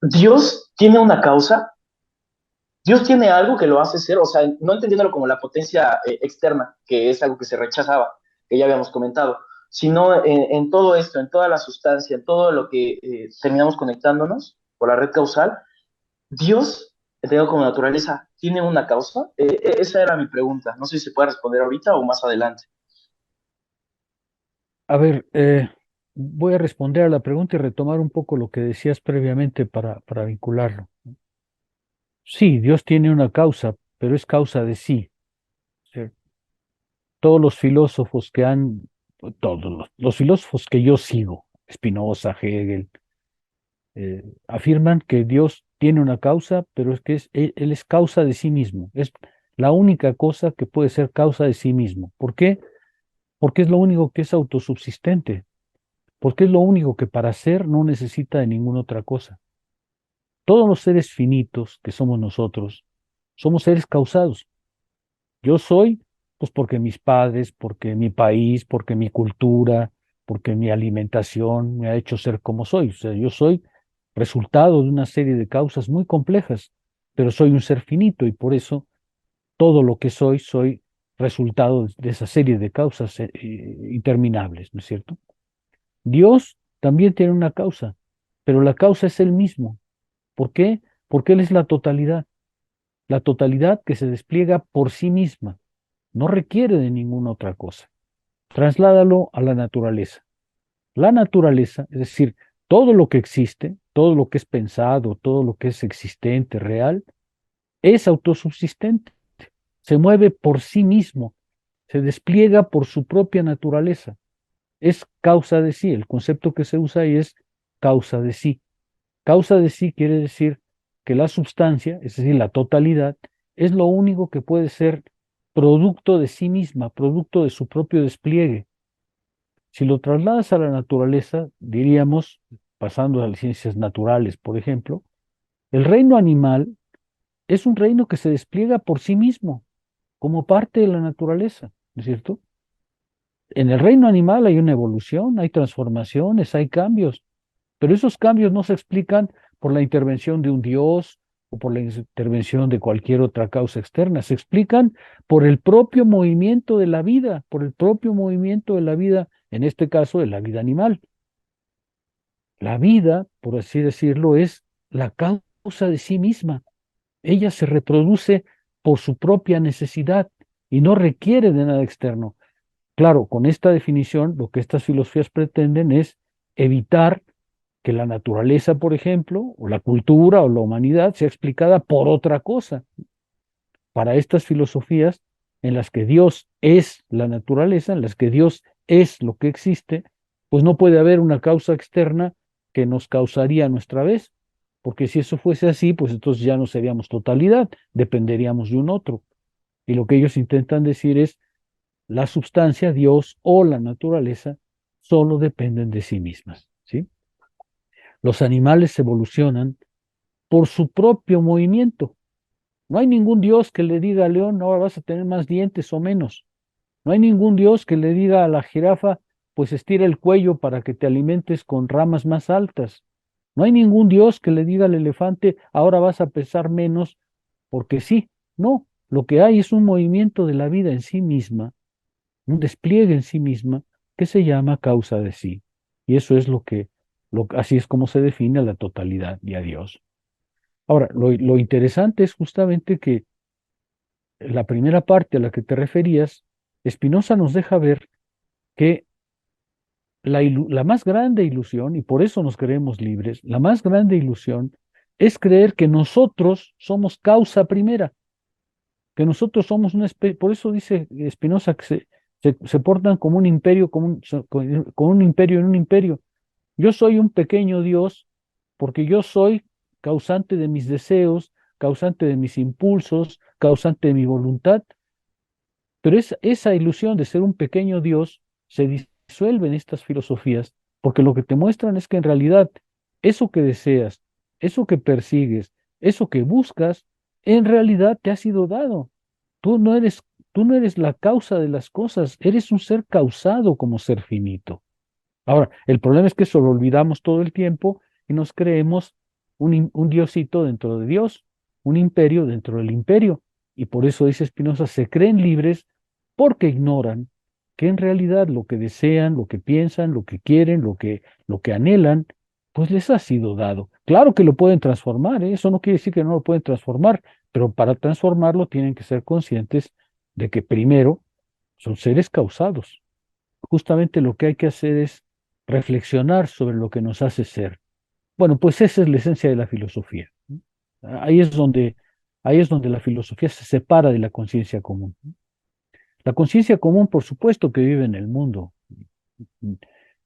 Dios tiene una causa, Dios tiene algo que lo hace ser, o sea, no entendiéndolo como la potencia externa, que es algo que se rechazaba, que ya habíamos comentado, sino en todo esto, en toda la sustancia, en todo lo que terminamos conectándonos por la red causal, Dios, entendido como naturaleza, ¿tiene una causa? Esa era mi pregunta. No sé si se puede responder ahorita o más adelante. A ver, voy a responder a la pregunta y retomar un poco lo que decías previamente para vincularlo. Sí, Dios tiene una causa, pero es causa de sí. ¿Cierto? Todos los filósofos que han, todos los filósofos que yo sigo, Spinoza, Hegel, afirman que Dios tiene una causa, pero es que él es causa de sí mismo. Es la única cosa que puede ser causa de sí mismo. ¿Por qué? Porque es lo único que es autosubsistente, porque es lo único que para ser no necesita de ninguna otra cosa. Todos los seres finitos que somos nosotros, somos seres causados. Yo soy, pues porque mis padres, porque mi país, porque mi cultura, porque mi alimentación me ha hecho ser como soy. O sea, yo soy resultado de una serie de causas muy complejas, pero soy un ser finito y por eso todo lo que soy, soy resultado de esa serie de causas interminables, ¿no es cierto? Dios también tiene una causa, pero la causa es Él mismo. ¿Por qué? Porque Él es la totalidad que se despliega por sí misma, no requiere de ninguna otra cosa. Trasládalo a la naturaleza. La naturaleza, es decir, todo lo que existe, todo lo que es pensado, todo lo que es existente, real, es autosubsistente, se mueve por sí mismo, se despliega por su propia naturaleza, es causa de sí. El concepto que se usa ahí es causa de sí. Causa de sí quiere decir que la substancia, es decir, la totalidad, es lo único que puede ser producto de sí misma, producto de su propio despliegue. Si lo trasladas a la naturaleza, diríamos, pasando a las ciencias naturales, por ejemplo, el reino animal es un reino que se despliega por sí mismo, como parte de la naturaleza, ¿no es cierto? En el reino animal hay una evolución, hay transformaciones, hay cambios, pero esos cambios no se explican por la intervención de un dios o por la intervención de cualquier otra causa externa, se explican por el propio movimiento de la vida, por el propio movimiento de la vida, en este caso de la vida animal. La vida, por así decirlo, es la causa de sí misma. Ella se reproduce por su propia necesidad y no requiere de nada externo. Claro, con esta definición, lo que estas filosofías pretenden es evitar que la naturaleza, por ejemplo, o la cultura o la humanidad sea explicada por otra cosa. Para estas filosofías en las que Dios es la naturaleza, en las que Dios es lo que existe, pues no puede haber una causa externa que nos causaría a nuestra vez, porque si eso fuese así, pues entonces ya no seríamos totalidad, dependeríamos de un otro. Y lo que ellos intentan decir es, la sustancia, Dios o la naturaleza, solo dependen de sí mismas, ¿sí? Los animales evolucionan por su propio movimiento. No hay ningún Dios que le diga al león, ahora vas a tener más dientes o menos. No hay ningún Dios que le diga a la jirafa, pues estira el cuello para que te alimentes con ramas más altas. No hay ningún Dios que le diga al elefante, ahora vas a pesar menos, porque sí. No, lo que hay es un movimiento de la vida en sí misma, un despliegue en sí misma, que se llama causa de sí. Y eso es así es como se define a la totalidad y a Dios. Ahora, lo interesante es justamente que la primera parte a la que te referías, Spinoza nos deja ver que la más grande ilusión, y por eso nos creemos libres, la más grande ilusión es creer que nosotros somos causa primera, que nosotros somos una especie, por eso dice Spinoza que se portan como un imperio, como un imperio en un imperio. Yo soy un pequeño Dios porque yo soy causante de mis deseos, causante de mis impulsos, causante de mi voluntad. Pero esa ilusión de ser un pequeño Dios se disuelve en estas filosofías, porque lo que te muestran es que en realidad eso que deseas, eso que persigues, eso que buscas, en realidad te ha sido dado. Tú no eres, tú no eres la causa de las cosas, eres un ser causado como ser finito. Ahora, el problema es que eso lo olvidamos todo el tiempo y nos creemos un diosito dentro de Dios, un imperio dentro del imperio. Y por eso dice Spinoza, se creen libres porque ignoran que en realidad lo que desean, lo que piensan, lo que quieren, lo que anhelan, pues les ha sido dado. Claro que lo pueden transformar, ¿eh? Eso no quiere decir que no lo pueden transformar, pero para transformarlo tienen que ser conscientes de que primero son seres causados. Justamente lo que hay que hacer es reflexionar sobre lo que nos hace ser. Bueno, pues esa es la esencia de la filosofía, ¿no? Ahí es donde, ahí es donde la filosofía se separa de la conciencia común. La conciencia común, por supuesto, que vive en el mundo.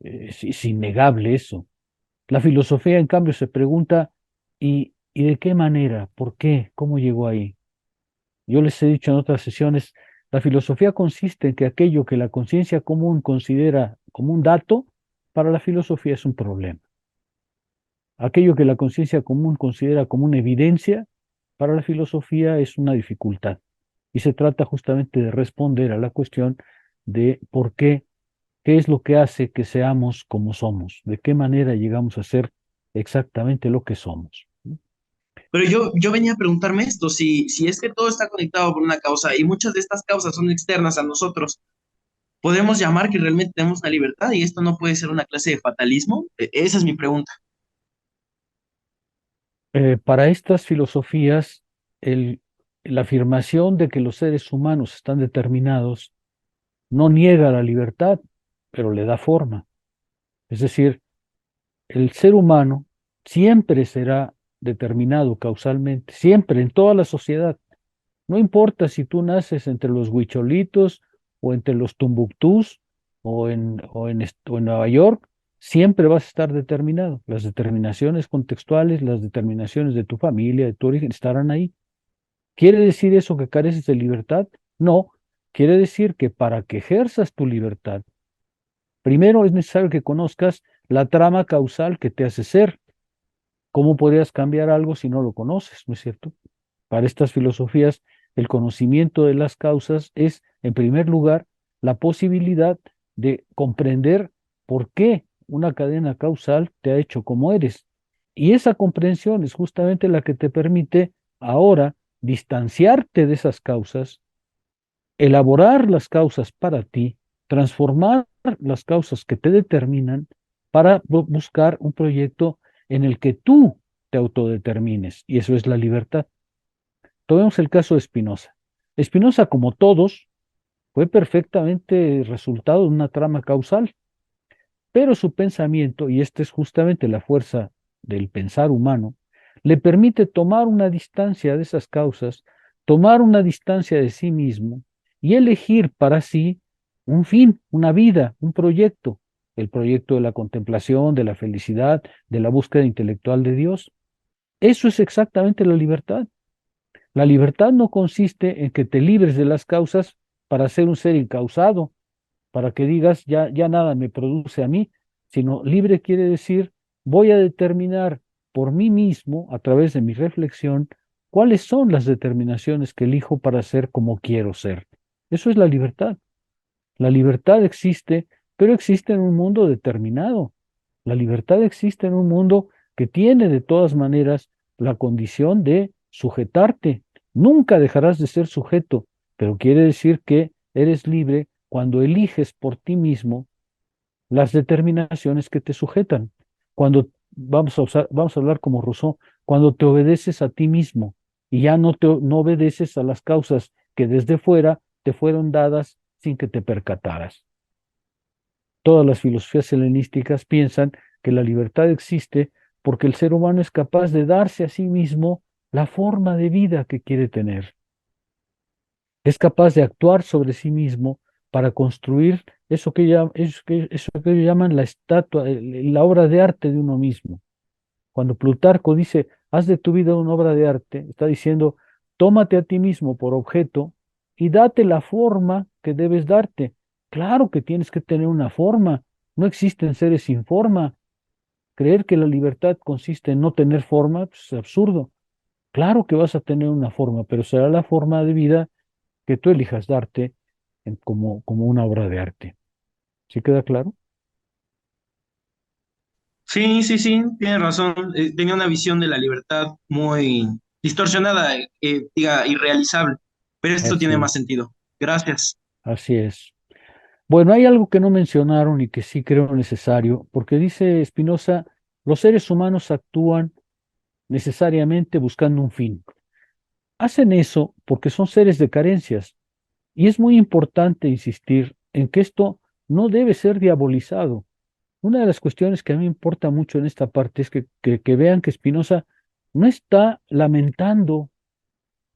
Es innegable eso. La filosofía, en cambio, se pregunta, ¿y de qué manera? ¿Por qué? ¿Cómo llegó ahí? Yo les he dicho en otras sesiones, la filosofía consiste en que aquello que la conciencia común considera como un dato, para la filosofía es un problema. Aquello que la conciencia común considera como una evidencia, para la filosofía es una dificultad. Y se trata justamente de responder a la cuestión de por qué, qué es lo que hace que seamos como somos, de qué manera llegamos a ser exactamente lo que somos. Pero yo venía a preguntarme esto, si es que todo está conectado por una causa y muchas de estas causas son externas a nosotros, ¿podemos llamar que realmente tenemos una libertad y esto no puede ser una clase de fatalismo? Esa es mi pregunta. Para estas filosofías, el- la afirmación de que los seres humanos están determinados no niega la libertad, pero le da forma. Es decir, el ser humano siempre será determinado causalmente, siempre, en toda la sociedad. No importa si tú naces entre los Huicholitos o entre los Tumbuctús o en Nueva York, siempre vas a estar determinado. Las determinaciones contextuales, las determinaciones de tu familia, de tu origen, estarán ahí. ¿Quiere decir eso que careces de libertad? No, quiere decir que para que ejerzas tu libertad, primero es necesario que conozcas la trama causal que te hace ser. ¿Cómo podrías cambiar algo si no lo conoces? ¿No es cierto? Para estas filosofías, el conocimiento de las causas es, en primer lugar, la posibilidad de comprender por qué una cadena causal te ha hecho como eres. Y esa comprensión es justamente la que te permite ahora distanciarte de esas causas, elaborar las causas para ti, transformar las causas que te determinan para buscar un proyecto en el que tú te autodetermines. Y eso es la libertad. Tomemos el caso de Spinoza. Spinoza, como todos, fue perfectamente resultado de una trama causal, pero su pensamiento, y esta es justamente la fuerza del pensar humano, le permite tomar una distancia de esas causas, tomar una distancia de sí mismo y elegir para sí un fin, una vida, un proyecto, el proyecto de la contemplación, de la felicidad, de la búsqueda intelectual de Dios. Eso es exactamente la libertad. La libertad no consiste en que te libres de las causas para ser un ser incausado, para que digas, ya nada me produce a mí, sino libre quiere decir, voy a determinar por mí mismo, a través de mi reflexión, cuáles son las determinaciones que elijo para ser como quiero ser. Eso es la libertad. La libertad existe, pero existe en un mundo determinado. La libertad existe en un mundo que tiene de todas maneras la condición de sujetarte. Nunca dejarás de ser sujeto, pero quiere decir que eres libre cuando eliges por ti mismo las determinaciones que te sujetan. Cuando vamos a hablar como Rousseau, cuando te obedeces a ti mismo y ya no obedeces a las causas que desde fuera te fueron dadas sin que te percataras. Todas las filosofías helenísticas piensan que la libertad existe porque el ser humano es capaz de darse a sí mismo la forma de vida que quiere tener. Es capaz de actuar sobre sí mismo para construir eso que ellos llaman la estatua, la obra de arte de uno mismo. Cuando Plutarco dice, haz de tu vida una obra de arte, está diciendo, tómate a ti mismo por objeto y date la forma que debes darte. Claro que tienes que tener una forma. No existen seres sin forma. Creer que la libertad consiste en no tener forma, pues, es absurdo. Claro que vas a tener una forma, pero será la forma de vida que tú elijas darte como una obra de arte. ¿Sí queda claro? Sí, sí, sí, tienes razón. Tenía una visión de la libertad muy distorsionada, diga, irrealizable. Pero esto tiene Así, más sentido. Gracias. así es. Bueno, hay algo que no mencionaron y que sí creo necesario, porque dice Spinoza, los seres humanos actúan necesariamente buscando un fin. Hacen eso porque son seres de carencias. Y es muy importante insistir en que esto no debe ser diabolizado. Una de las cuestiones que a mí me importa mucho en esta parte es que vean que Spinoza no está lamentando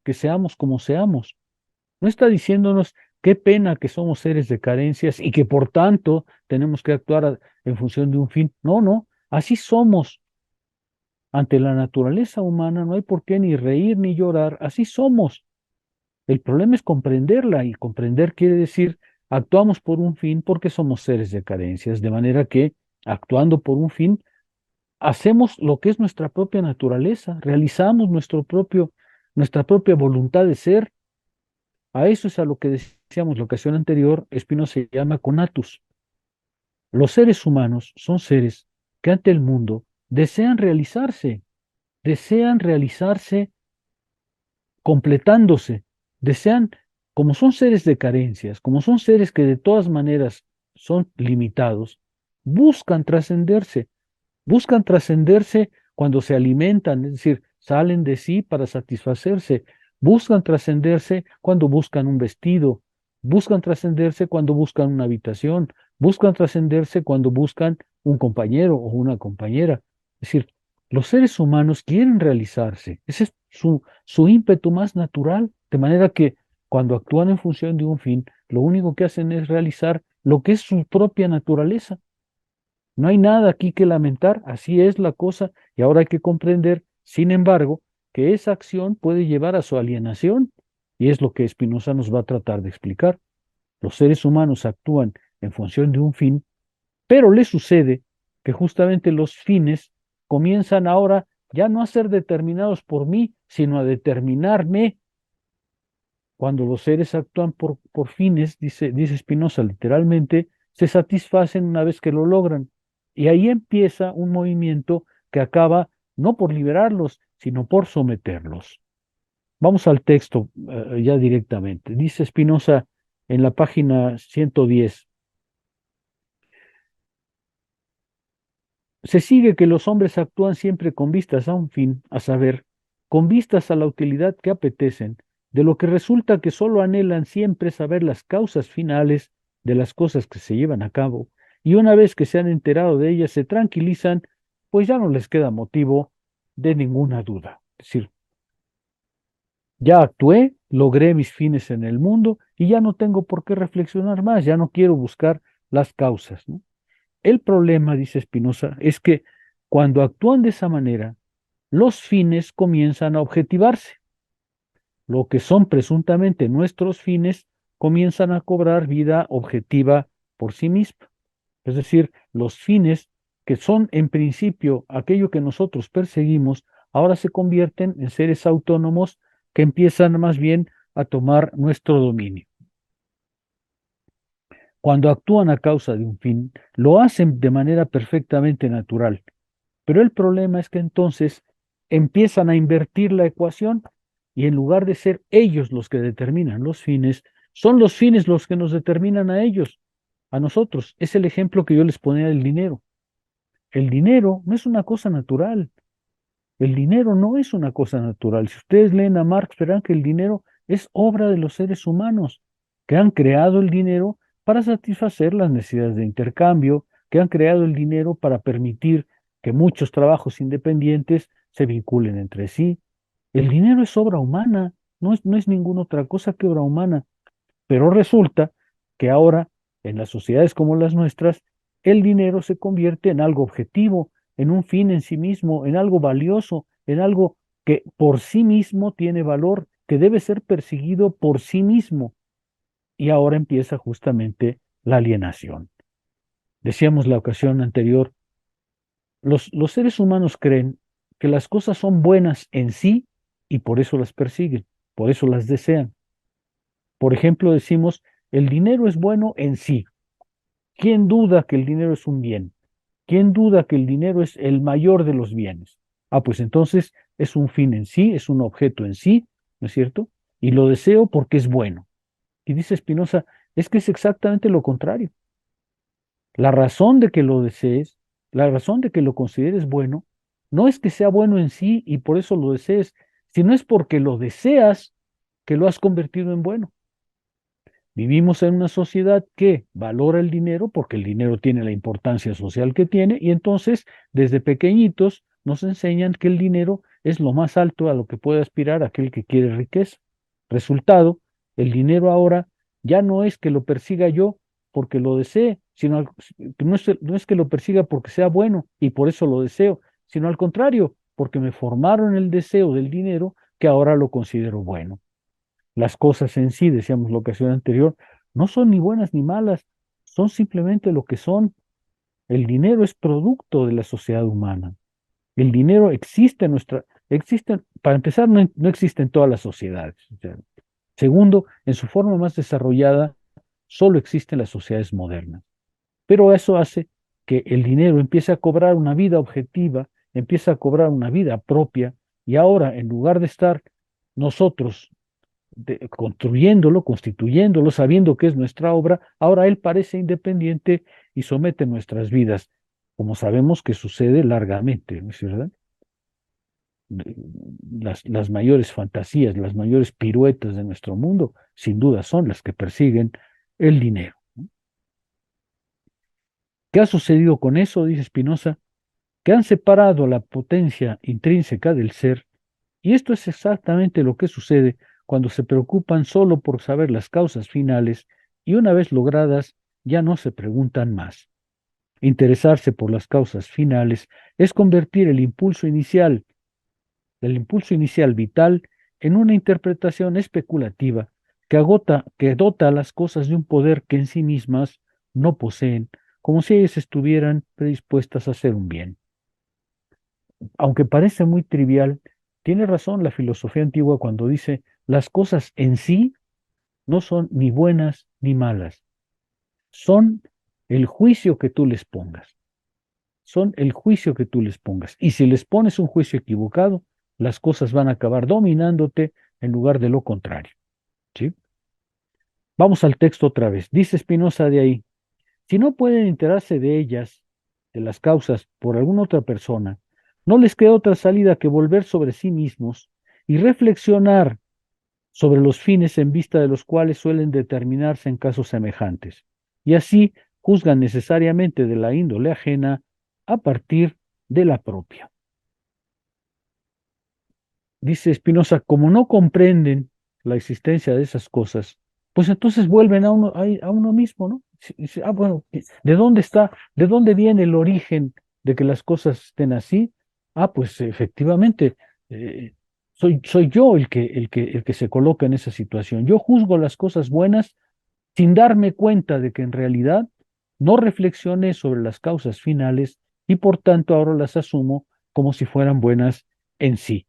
que seamos como seamos, no está diciéndonos qué pena que somos seres de carencias y que por tanto tenemos que actuar en función de un fin. No, no, así somos. Ante la naturaleza humana no hay por qué ni reír ni llorar, así somos. El problema es comprenderla y comprender quiere decir actuamos por un fin porque somos seres de carencias, de manera que actuando por un fin hacemos lo que es nuestra propia naturaleza, realizamos nuestra propia voluntad de ser. A eso es a lo que decíamos la ocasión anterior, Spinoza se llama conatus. Los seres humanos son seres que ante el mundo desean realizarse completándose, desean, como son seres de carencias, como son seres que de todas maneras son limitados, buscan trascenderse, buscan trascenderse cuando se alimentan, es decir, salen de sí para satisfacerse, buscan trascenderse cuando buscan un vestido, buscan trascenderse cuando buscan una habitación, buscan trascenderse cuando buscan un compañero o una compañera. Es decir, los seres humanos quieren realizarse, ese es su ímpetu más natural, de manera que cuando actúan en función de un fin, lo único que hacen es realizar lo que es su propia naturaleza. No hay nada aquí que lamentar, así es la cosa, y ahora hay que comprender, sin embargo, que esa acción puede llevar a su alienación, y es lo que Spinoza nos va a tratar de explicar. Los seres humanos actúan en función de un fin, pero le sucede que justamente los fines comienzan ahora ya no a ser determinados por mí, sino a determinarme. Cuando los seres actúan por fines, dice Spinoza literalmente, se satisfacen una vez que lo logran. Y ahí empieza un movimiento que acaba no por liberarlos, sino por someterlos. Vamos al texto ya directamente. Dice Spinoza en la página 110. Se sigue que los hombres actúan siempre con vistas a un fin, a saber, con vistas a la utilidad que apetecen, de lo que resulta que sólo anhelan siempre saber las causas finales de las cosas que se llevan a cabo, y una vez que se han enterado de ellas se tranquilizan, pues ya no les queda motivo de ninguna duda. Es decir, ya actué, logré mis fines en el mundo y ya no tengo por qué reflexionar más, ya no quiero buscar las causas, ¿no? El problema, dice Spinoza, es que cuando actúan de esa manera, los fines comienzan a objetivarse. Lo que son presuntamente nuestros fines comienzan a cobrar vida objetiva por sí misma. Es decir, los fines que son en principio aquello que nosotros perseguimos, ahora se convierten en seres autónomos que empiezan más bien a tomar nuestro dominio. Cuando actúan a causa de un fin, lo hacen de manera perfectamente natural. Pero el problema es que entonces empiezan a invertir la ecuación y en lugar de ser ellos los que determinan los fines, son los fines los que nos determinan a ellos, a nosotros. Es el ejemplo que yo les ponía del dinero. El dinero no es una cosa natural. El dinero no es una cosa natural. Si ustedes leen a Marx, verán que el dinero es obra de los seres humanos, que han creado el dinero para satisfacer las necesidades de intercambio, que han creado el dinero para permitir que muchos trabajos independientes se vinculen entre sí. El dinero es obra humana, no es ninguna otra cosa que obra humana. Pero resulta que ahora, en las sociedades como las nuestras, el dinero se convierte en algo objetivo, en un fin en sí mismo, en algo valioso, en algo que por sí mismo tiene valor, que debe ser perseguido por sí mismo. Y ahora empieza justamente la alienación. Decíamos la ocasión anterior, los seres humanos creen que las cosas son buenas en sí y por eso las persiguen, por eso las desean. Por ejemplo, decimos, el dinero es bueno en sí. ¿Quién duda que el dinero es un bien? ¿Quién duda que el dinero es el mayor de los bienes? Ah, pues entonces es un fin en sí, es un objeto en sí, ¿no es cierto? Y lo deseo porque es bueno. Y dice Spinoza, es que es exactamente lo contrario. La razón de que lo desees, la razón de que lo consideres bueno, no es que sea bueno en sí y por eso lo desees, sino es porque lo deseas que lo has convertido en bueno. Vivimos en una sociedad que valora el dinero porque el dinero tiene la importancia social que tiene y entonces desde pequeñitos nos enseñan que el dinero es lo más alto a lo que puede aspirar aquel que quiere riqueza. Resultado, el dinero ahora ya no es que lo persiga yo porque lo desee, que no es que lo persiga porque sea bueno y por eso lo deseo, sino al contrario, porque me formaron el deseo del dinero que ahora lo considero bueno. Las cosas en sí, decíamos la ocasión anterior, no son ni buenas ni malas, son simplemente lo que son. El dinero es producto de la sociedad humana. El dinero para empezar, no existe en todas las sociedades. O sea, segundo, en su forma más desarrollada, solo existe en las sociedades modernas. Pero eso hace que el dinero empiece a cobrar una vida objetiva, empiece a cobrar una vida propia, y ahora, en lugar de estar nosotros construyéndolo, constituyéndolo, sabiendo que es nuestra obra, ahora Él parece independiente y somete nuestras vidas, como sabemos que sucede largamente, ¿no es verdad? Las mayores fantasías, las mayores piruetas de nuestro mundo, sin duda, son las que persiguen el dinero. ¿Qué ha sucedido con eso? Dice Spinoza, que han separado la potencia intrínseca del ser, y esto es exactamente lo que sucede cuando se preocupan solo por saber las causas finales y una vez logradas ya no se preguntan más. Interesarse por las causas finales es convertir el impulso inicial vital en una interpretación especulativa que dota a las cosas de un poder que en sí mismas no poseen, como si ellas estuvieran predispuestas a hacer un bien. Aunque parece muy trivial, tiene razón la filosofía antigua cuando dice las cosas en sí no son ni buenas ni malas, son el juicio que tú les pongas, son el juicio que tú les pongas. Y si les pones un juicio equivocado, las cosas van a acabar dominándote en lugar de lo contrario. ¿Sí? Vamos al texto otra vez. Dice Spinoza de ahí, si no pueden enterarse de ellas, de las causas, por alguna otra persona, no les queda otra salida que volver sobre sí mismos y reflexionar sobre los fines en vista de los cuales suelen determinarse en casos semejantes. Y así juzgan necesariamente de la índole ajena a partir de la propia. Dice Spinoza, como no comprenden la existencia de esas cosas, pues entonces vuelven a uno mismo, ¿no? Dice, bueno, ¿de dónde está, de dónde viene el origen de que las cosas estén así? Ah, pues efectivamente, eh, soy yo el que se coloca en esa situación. Yo juzgo las cosas buenas sin darme cuenta de que en realidad no reflexioné sobre las causas finales y por tanto ahora las asumo como si fueran buenas en sí.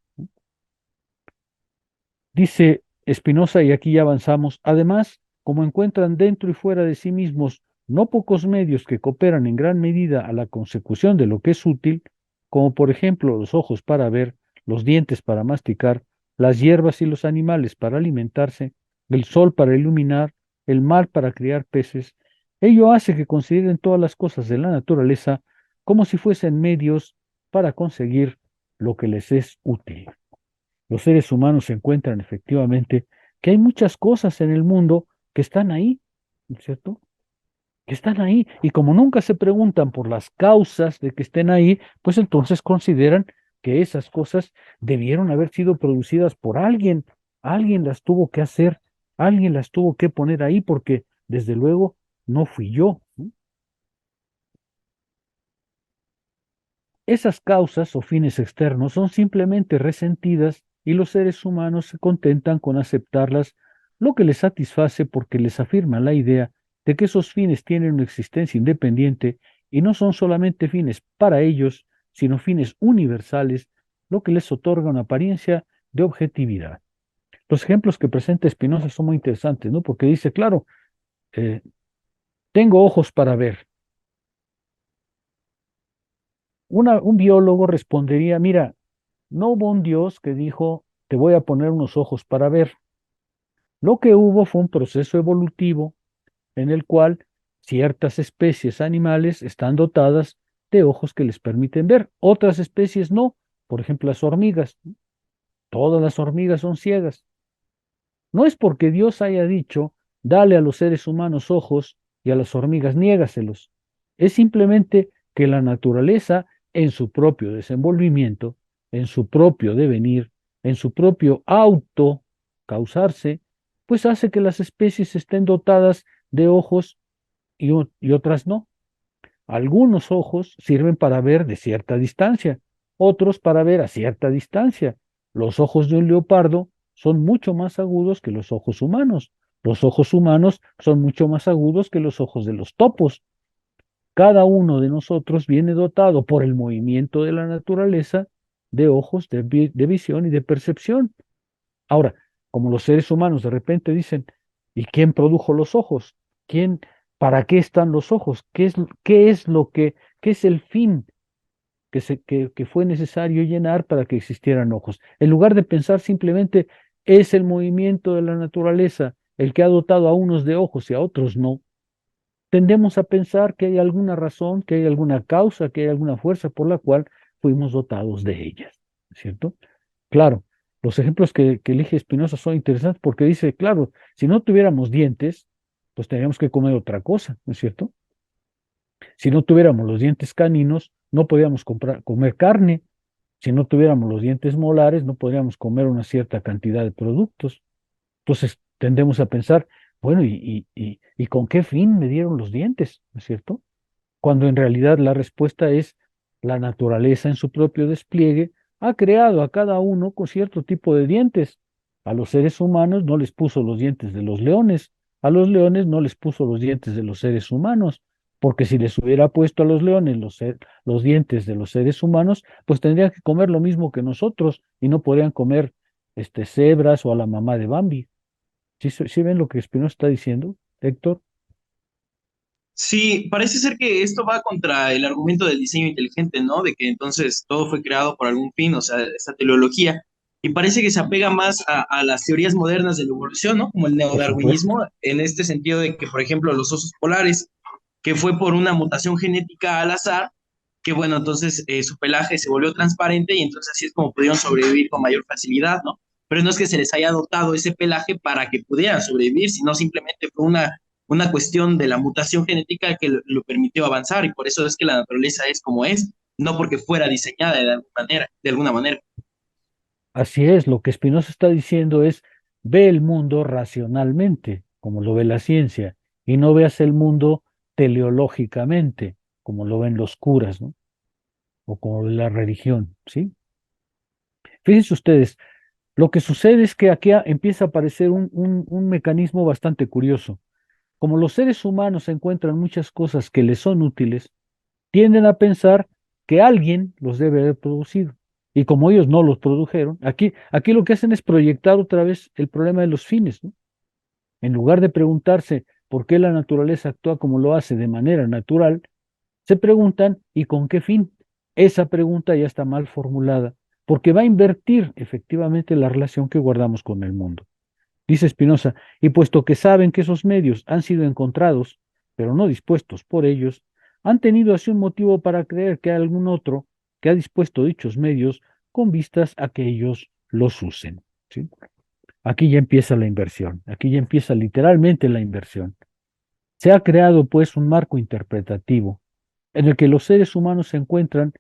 Dice Spinoza, y aquí ya avanzamos, además, como encuentran dentro y fuera de sí mismos no pocos medios que cooperan en gran medida a la consecución de lo que es útil, como por ejemplo los ojos para ver, los dientes para masticar, las hierbas y los animales para alimentarse, el sol para iluminar, el mar para criar peces, ello hace que consideren todas las cosas de la naturaleza como si fuesen medios para conseguir lo que les es útil. Los seres humanos se encuentran efectivamente que hay muchas cosas en el mundo que están ahí, ¿no es cierto? Que están ahí. Y como nunca se preguntan por las causas de que estén ahí, pues entonces consideran que esas cosas debieron haber sido producidas por alguien. Alguien las tuvo que hacer, alguien las tuvo que poner ahí, porque desde luego no fui yo, ¿no? Esas causas o fines externos son simplemente resentidas y los seres humanos se contentan con aceptarlas, lo que les satisface porque les afirma la idea de que esos fines tienen una existencia independiente y no son solamente fines para ellos, sino fines universales, lo que les otorga una apariencia de objetividad. Los ejemplos que presenta Spinoza son muy interesantes, ¿no? Porque dice, claro, eh, tengo ojos para ver, Un biólogo respondería, mira, no hubo un Dios que dijo, te voy a poner unos ojos para ver. Lo que hubo fue un proceso evolutivo en el cual ciertas especies animales están dotadas de ojos que les permiten ver, otras especies no. Por ejemplo, las hormigas. Todas las hormigas son ciegas. No es porque Dios haya dicho, dale a los seres humanos ojos y a las hormigas niégaselos. Es simplemente que la naturaleza, en su propio desenvolvimiento, en su propio devenir, en su propio auto causarse, pues hace que las especies estén dotadas de ojos y otras no. Algunos ojos sirven para ver de cierta distancia, otros para ver a cierta distancia. Los ojos de un leopardo son mucho más agudos que los ojos humanos. Los ojos humanos son mucho más agudos que los ojos de los topos. Cada uno de nosotros viene dotado por el movimiento de la naturaleza de ojos de visión y de percepción. Ahora, como los seres humanos de repente dicen, ¿y quién produjo los ojos? ¿Quién, para qué están los ojos? Qué es lo qué es el fin que fue necesario llenar para que existieran ojos? En lugar de pensar simplemente, es el movimiento de la naturaleza el que ha dotado a unos de ojos y a otros no, tendemos a pensar que hay alguna razón, que hay alguna causa, que hay alguna fuerza por la cual fuimos dotados de ellas, ¿cierto? Claro, los ejemplos que elige Spinoza son interesantes porque dice, claro, si no tuviéramos dientes, pues tendríamos que comer otra cosa, ¿no es cierto? Si no tuviéramos los dientes caninos, no podríamos comer carne. Si no tuviéramos los dientes molares, no podríamos comer una cierta cantidad de productos. Entonces tendemos a pensar, bueno, ¿y con qué fin me dieron los dientes? ¿No es cierto? Cuando en realidad la respuesta es la naturaleza en su propio despliegue ha creado a cada uno con cierto tipo de dientes. A los seres humanos no les puso los dientes de los leones, a los leones no les puso los dientes de los seres humanos, porque si les hubiera puesto a los leones los dientes de los seres humanos, pues tendrían que comer lo mismo que nosotros y no podrían comer cebras o a la mamá de Bambi. ¿Sí ven lo que Spinoza está diciendo, Héctor? Sí, parece ser que esto va contra el argumento del diseño inteligente, ¿no? De que entonces todo fue creado por algún fin, o sea, esta teleología. Y parece que se apega más a las teorías modernas de la evolución, ¿no? Como el Por supuesto. neodarwinismo, en este sentido de que, por ejemplo, los osos polares, que fue por una mutación genética al azar, que bueno, entonces su pelaje se volvió transparente y entonces así es como pudieron sobrevivir con mayor facilidad, ¿no? Pero no es que se les haya dotado ese pelaje para que pudieran sobrevivir, sino simplemente fue una cuestión de la mutación genética que lo permitió avanzar y por eso es que la naturaleza es como es, no porque fuera diseñada de alguna manera, de alguna manera. Así es, lo que Spinoza está diciendo es, ve el mundo racionalmente, como lo ve la ciencia, y no veas el mundo teleológicamente, como lo ven los curas, ¿no? O como lo ve la religión, ¿sí? Fíjense ustedes, lo que sucede es que aquí empieza a aparecer un mecanismo bastante curioso. Como los seres humanos encuentran muchas cosas que les son útiles, tienden a pensar que alguien los debe haber producido. Y como ellos no los produjeron, aquí lo que hacen es proyectar otra vez el problema de los fines, ¿no? En lugar de preguntarse por qué la naturaleza actúa como lo hace de manera natural, se preguntan ¿y con qué fin? Esa pregunta ya está mal formulada, porque va a invertir efectivamente la relación que guardamos con el mundo. Dice Spinoza, y puesto que saben que esos medios han sido encontrados, pero no dispuestos por ellos, han tenido así un motivo para creer que hay algún otro que ha dispuesto dichos medios con vistas a que ellos los usen. ¿Sí? Aquí ya empieza la inversión, aquí ya empieza literalmente la inversión. Se ha creado pues un marco interpretativo en el que los seres humanos se encuentran,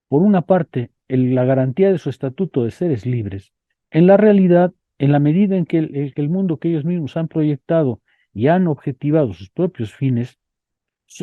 por una parte, en la garantía de su estatuto de seres libres, en la realidad, en la medida en que el mundo que ellos mismos han proyectado y han objetivado sus propios fines,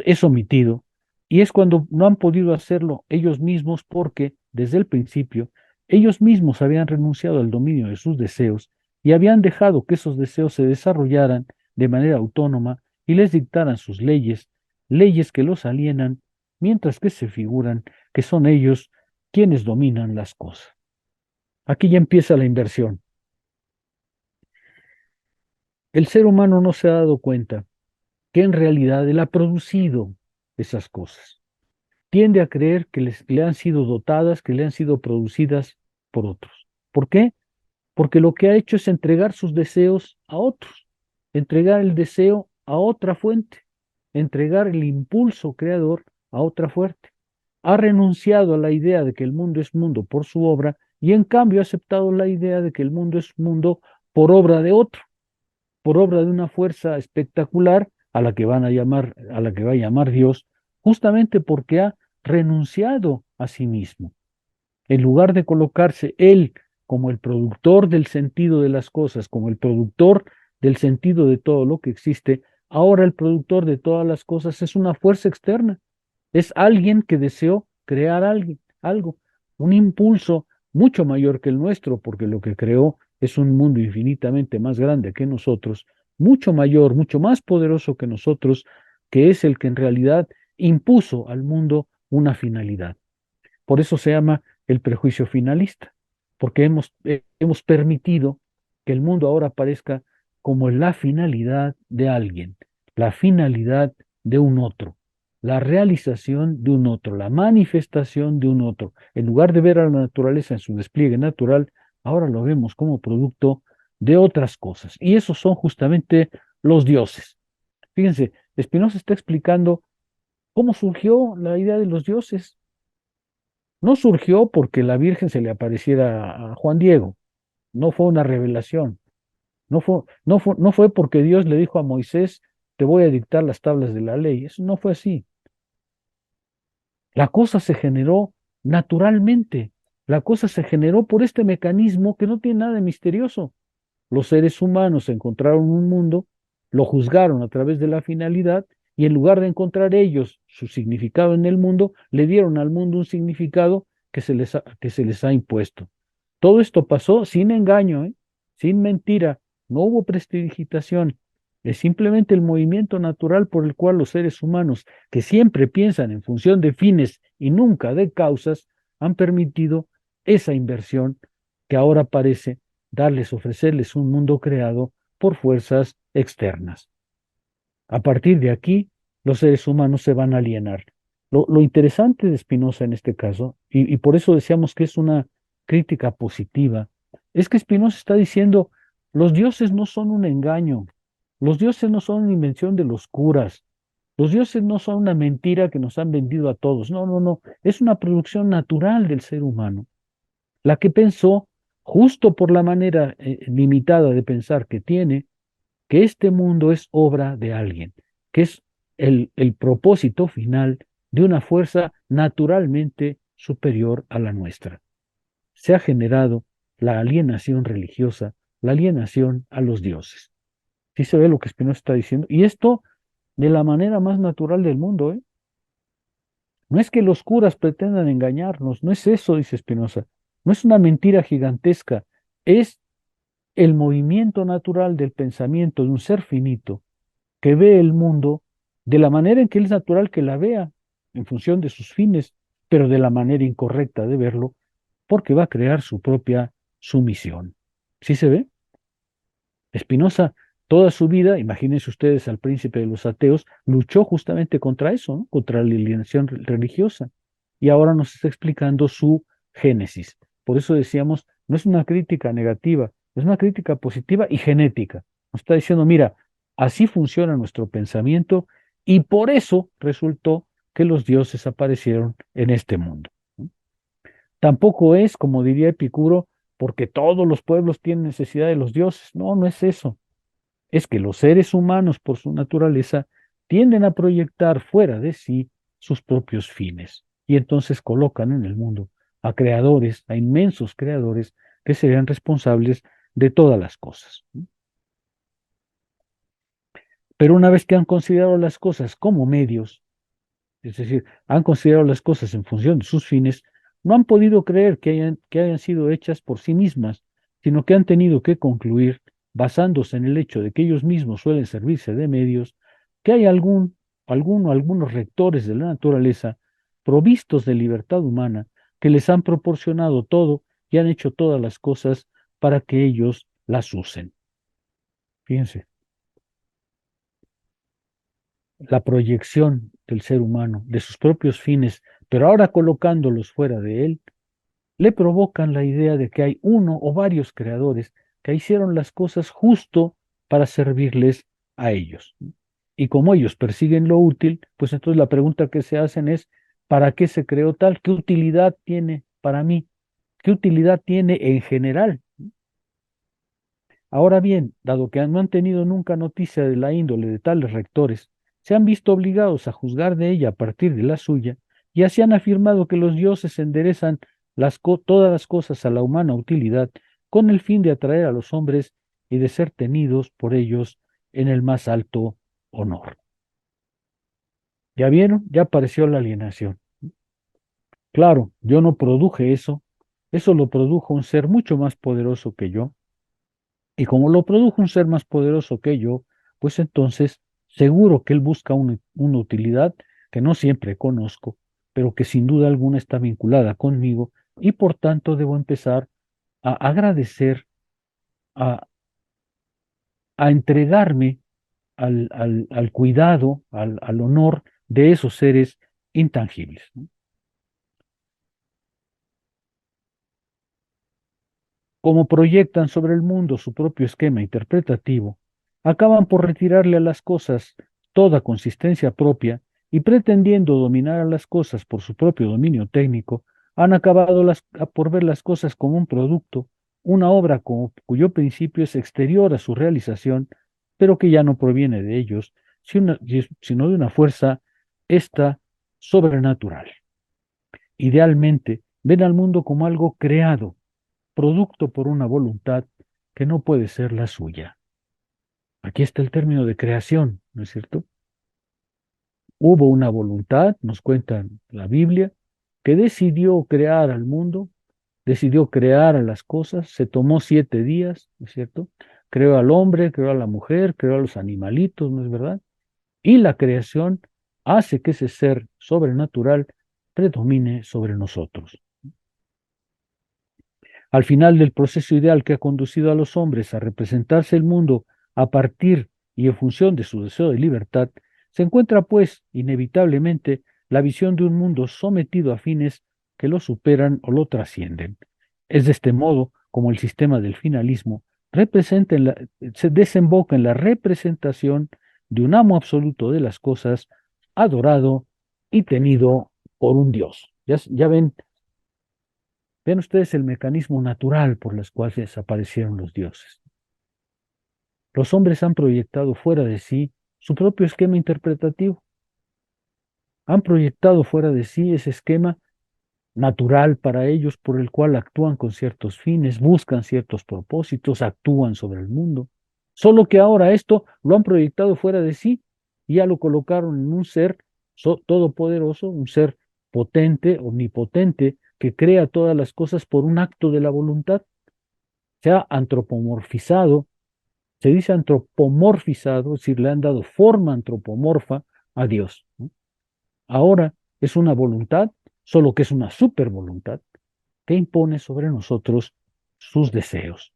es omitido, y es cuando no han podido hacerlo ellos mismos porque, desde el principio, ellos mismos habían renunciado al dominio de sus deseos y habían dejado que esos deseos se desarrollaran de manera autónoma y les dictaran sus leyes, leyes que los alienan, mientras que se figuran que son ellos quienes dominan las cosas. Aquí ya empieza la inversión. El ser humano no se ha dado cuenta que en realidad él ha producido esas cosas. tiende a creer que le han sido dotadas, que le han sido producidas por otros. ¿Por qué? Porque lo que ha hecho es entregar sus deseos a otros, entregar el deseo a otra fuente, entregar el impulso creador a otra fuente. Ha renunciado a la idea de que el mundo es mundo por su obra y en cambio ha aceptado la idea de que el mundo es mundo por obra de otro, por obra de una fuerza espectacular a la que va a llamar Dios, justamente porque ha renunciado a sí mismo. En lugar de colocarse él como el productor del sentido de las cosas, como el productor del sentido de todo lo que existe, ahora el productor de todas las cosas es una fuerza externa, es alguien que deseó crear algo, un impulso mucho mayor que el nuestro, porque lo que creó es un mundo infinitamente más grande que nosotros, mucho mayor, mucho más poderoso que nosotros, que es el que en realidad impuso al mundo una finalidad. Por eso se llama el prejuicio finalista, porque hemos permitido que el mundo ahora aparezca como la finalidad de alguien, la finalidad de un otro, la realización de un otro, la manifestación de un otro. En lugar de ver a la naturaleza en su despliegue natural, ahora lo vemos como producto de otras cosas. Y esos son justamente los dioses. Fíjense, Spinoza está explicando cómo surgió la idea de los dioses. No surgió porque la Virgen se le apareciera a Juan Diego, no fue una revelación, no fue porque Dios le dijo a Moisés, te voy a dictar las tablas de la ley, eso no fue así. La cosa se generó naturalmente, la cosa se generó por este mecanismo que no tiene nada de misterioso. Los seres humanos encontraron un mundo, lo juzgaron a través de la finalidad y en lugar de encontrar ellos su significado en el mundo, le dieron al mundo un significado que se les ha impuesto. Todo esto pasó sin engaño, ¿eh? Sin mentira, no hubo prestidigitación. Es simplemente el movimiento natural por el cual los seres humanos, que siempre piensan en función de fines y nunca de causas, han permitido esa inversión que ahora parece ofrecerles un mundo creado por fuerzas externas. A partir de aquí, los seres humanos se van a alienar. Lo interesante de Spinoza en este caso, y por eso decíamos que es una crítica positiva, es que Spinoza está diciendo, los dioses no son un engaño, los dioses no son una invención de los curas, los dioses no son una mentira que nos han vendido a todos, no, no, no, es una producción natural del ser humano, la que pensó, justo por la manera limitada de pensar que tiene, que este mundo es obra de alguien, que es el propósito final de una fuerza naturalmente superior a la nuestra. Se ha generado la alienación religiosa, la alienación a los dioses. Sí se ve lo que Spinoza está diciendo. Y esto de la manera más natural del mundo, ¿eh? No es que los curas pretendan engañarnos, no es eso, dice Spinoza. No es una mentira gigantesca, es el movimiento natural del pensamiento de un ser finito que ve el mundo de la manera en que es natural que la vea, en función de sus fines, pero de la manera incorrecta de verlo, porque va a crear su propia sumisión. ¿Sí se ve? Spinoza, toda su vida, imagínense ustedes al príncipe de los ateos, luchó justamente contra eso, ¿no? Contra la alienación religiosa. Y ahora nos está explicando su génesis. Por eso decíamos, no es una crítica negativa, es una crítica positiva y genética. Nos está diciendo, mira, así funciona nuestro pensamiento y por eso resultó que los dioses aparecieron en este mundo. Tampoco es, como diría Epicuro, porque todos los pueblos tienen necesidad de los dioses. No, no es eso. Es que los seres humanos, por su naturaleza, tienden a proyectar fuera de sí sus propios fines. Y entonces colocan en el mundo a creadores, a inmensos creadores, que serían responsables de todas las cosas. Pero una vez que han considerado las cosas como medios, es decir, han considerado las cosas en función de sus fines, no han podido creer que hayan sido hechas por sí mismas, sino que han tenido que concluir, basándose en el hecho de que ellos mismos suelen servirse de medios, que hay algunos rectores de la naturaleza provistos de libertad humana que les han proporcionado todo y han hecho todas las cosas para que ellos las usen. Fíjense, la proyección del ser humano, de sus propios fines pero ahora colocándolos fuera de él, le provocan la idea de que hay uno o varios creadores que hicieron las cosas justo para servirles a ellos. Y como ellos persiguen lo útil, pues entonces la pregunta que se hacen es, ¿para qué se creó tal? ¿Qué utilidad tiene para mí? ¿Qué utilidad tiene en general? Ahora bien, dado que no han tenido nunca noticia de la índole de tales rectores, se han visto obligados a juzgar de ella a partir de la suya, y así han afirmado que los dioses enderezan todas las cosas a la humana utilidad, con el fin de atraer a los hombres y de ser tenidos por ellos en el más alto honor. ¿Ya vieron? Ya apareció la alienación. Claro, yo no produje eso lo produjo un ser mucho más poderoso que yo, y como lo produjo un ser más poderoso que yo, pues entonces seguro que él busca una utilidad que no siempre conozco, pero que sin duda alguna está vinculada conmigo, y por tanto debo empezar a agradecer, a, a entregarme al cuidado, al honor de esos seres intangibles, ¿no? Como proyectan sobre el mundo su propio esquema interpretativo, acaban por retirarle a las cosas toda consistencia propia y pretendiendo dominar a las cosas por su propio dominio técnico, han acabado por ver las cosas como un producto, una obra cuyo principio es exterior a su realización, pero que ya no proviene de ellos, sino de una fuerza esta sobrenatural. Idealmente, ven al mundo como algo creado, producto por una voluntad que no puede ser la suya. Aquí está el término de creación, ¿no es cierto? Hubo una voluntad, nos cuenta la Biblia, que decidió crear al mundo, decidió crear a las cosas, se tomó 7 días, ¿no es cierto? Creó al hombre, creó a la mujer, creó a los animalitos, ¿no es verdad? Y la creación hace que ese ser sobrenatural predomine sobre nosotros. Al final del proceso ideal que ha conducido a los hombres a representarse el mundo a partir y en función de su deseo de libertad, se encuentra, pues, inevitablemente la visión de un mundo sometido a fines que lo superan o lo trascienden. Es de este modo como el sistema del finalismo se desemboca en la representación de un amo absoluto de las cosas, adorado y tenido por un Dios. Ya ven. Vean ustedes el mecanismo natural por el cual desaparecieron los dioses. Los hombres han proyectado fuera de sí su propio esquema interpretativo. Han proyectado fuera de sí ese esquema natural para ellos por el cual actúan con ciertos fines, buscan ciertos propósitos, actúan sobre el mundo. Solo que ahora esto lo han proyectado fuera de sí y ya lo colocaron en un ser todopoderoso, un ser potente, omnipotente, que crea todas las cosas por un acto de la voluntad. Se ha antropomorfizado, se dice antropomorfizado, es decir, le han dado forma antropomorfa a Dios, ¿no? Ahora es una voluntad, solo que es una supervoluntad, que impone sobre nosotros sus deseos.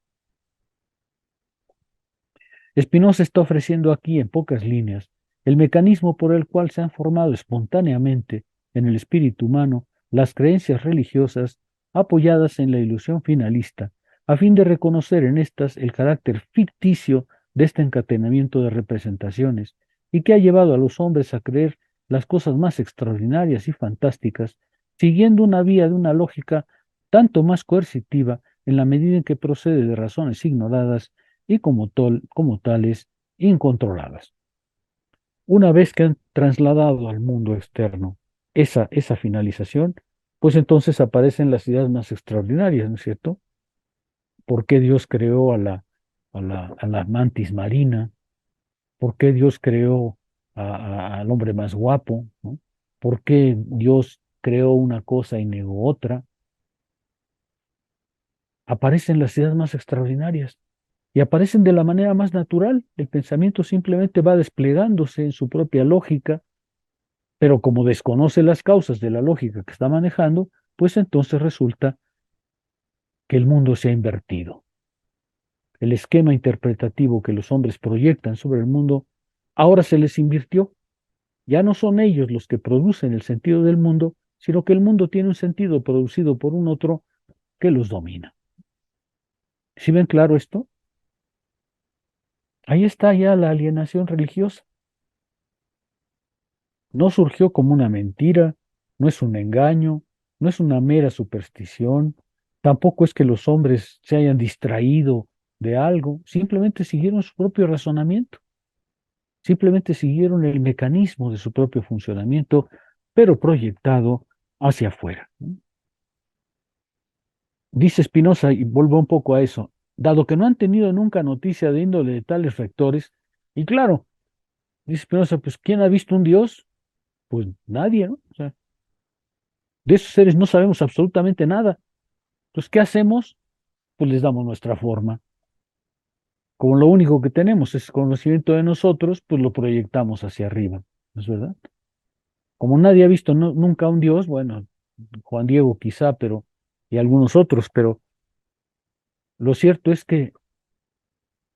Spinoza está ofreciendo aquí, en pocas líneas, el mecanismo por el cual se han formado espontáneamente en el espíritu humano las creencias religiosas apoyadas en la ilusión finalista, a fin de reconocer en éstas el carácter ficticio de este encadenamiento de representaciones, y que ha llevado a los hombres a creer las cosas más extraordinarias y fantásticas, siguiendo una vía de una lógica tanto más coercitiva en la medida en que procede de razones ignoradas y como tales incontroladas. Una vez que han trasladado al mundo externo esa finalización, pues entonces aparecen las ideas más extraordinarias, ¿no es cierto? ¿Por qué Dios creó a la mantis marina? ¿Por qué Dios creó al hombre más guapo? ¿No? ¿Por qué Dios creó una cosa y negó otra? Aparecen las ideas más extraordinarias y aparecen de la manera más natural. El pensamiento simplemente va desplegándose en su propia lógica, pero como desconoce las causas de la lógica que está manejando, pues entonces resulta que el mundo se ha invertido. El esquema interpretativo que los hombres proyectan sobre el mundo ahora se les invirtió. Ya no son ellos los que producen el sentido del mundo, sino que el mundo tiene un sentido producido por un otro que los domina. ¿Sí ven claro esto? Ahí está ya la alienación religiosa. No surgió como una mentira, no es un engaño, no es una mera superstición, tampoco es que los hombres se hayan distraído de algo, simplemente siguieron su propio razonamiento, simplemente siguieron el mecanismo de su propio funcionamiento, pero proyectado hacia afuera. Dice Spinoza, y vuelvo un poco a eso, dado que no han tenido nunca noticia de índole de tales rectores, y claro, dice Spinoza, pues ¿quién ha visto un Dios? Pues nadie, ¿no? O sea, de esos seres no sabemos absolutamente nada. Entonces, ¿qué hacemos? Pues les damos nuestra forma. Como lo único que tenemos es conocimiento de nosotros, pues lo proyectamos hacia arriba, ¿no es verdad? Como nadie ha visto nunca a un Dios, bueno, Juan Diego quizá, pero, y algunos otros, pero lo cierto es que,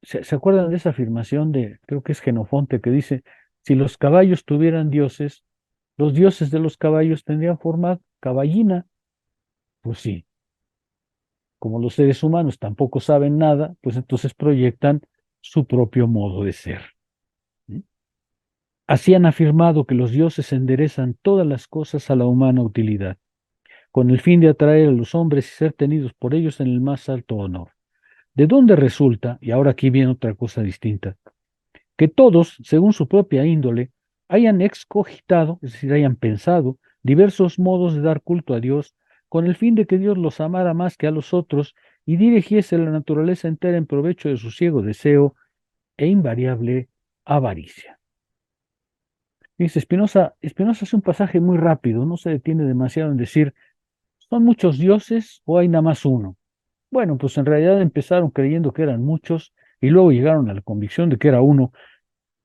¿se acuerdan de esa afirmación de, creo que es Genofonte, que dice, si los caballos tuvieran dioses, los dioses de los caballos tendrían forma caballina? Pues sí, como los seres humanos tampoco saben nada, pues entonces proyectan su propio modo de ser. ¿Sí? Así han afirmado que los dioses enderezan todas las cosas a la humana utilidad, con el fin de atraer a los hombres y ser tenidos por ellos en el más alto honor. ¿De dónde resulta, y ahora aquí viene otra cosa distinta, que todos, según su propia índole, hayan excogitado, es decir, hayan pensado, diversos modos de dar culto a Dios, con el fin de que Dios los amara más que a los otros y dirigiese la naturaleza entera en provecho de su ciego deseo e invariable avaricia? Dice Spinoza hace un pasaje muy rápido, no se detiene demasiado en decir, ¿son muchos dioses o hay nada más uno? Bueno, pues en realidad empezaron creyendo que eran muchos y luego llegaron a la convicción de que era uno,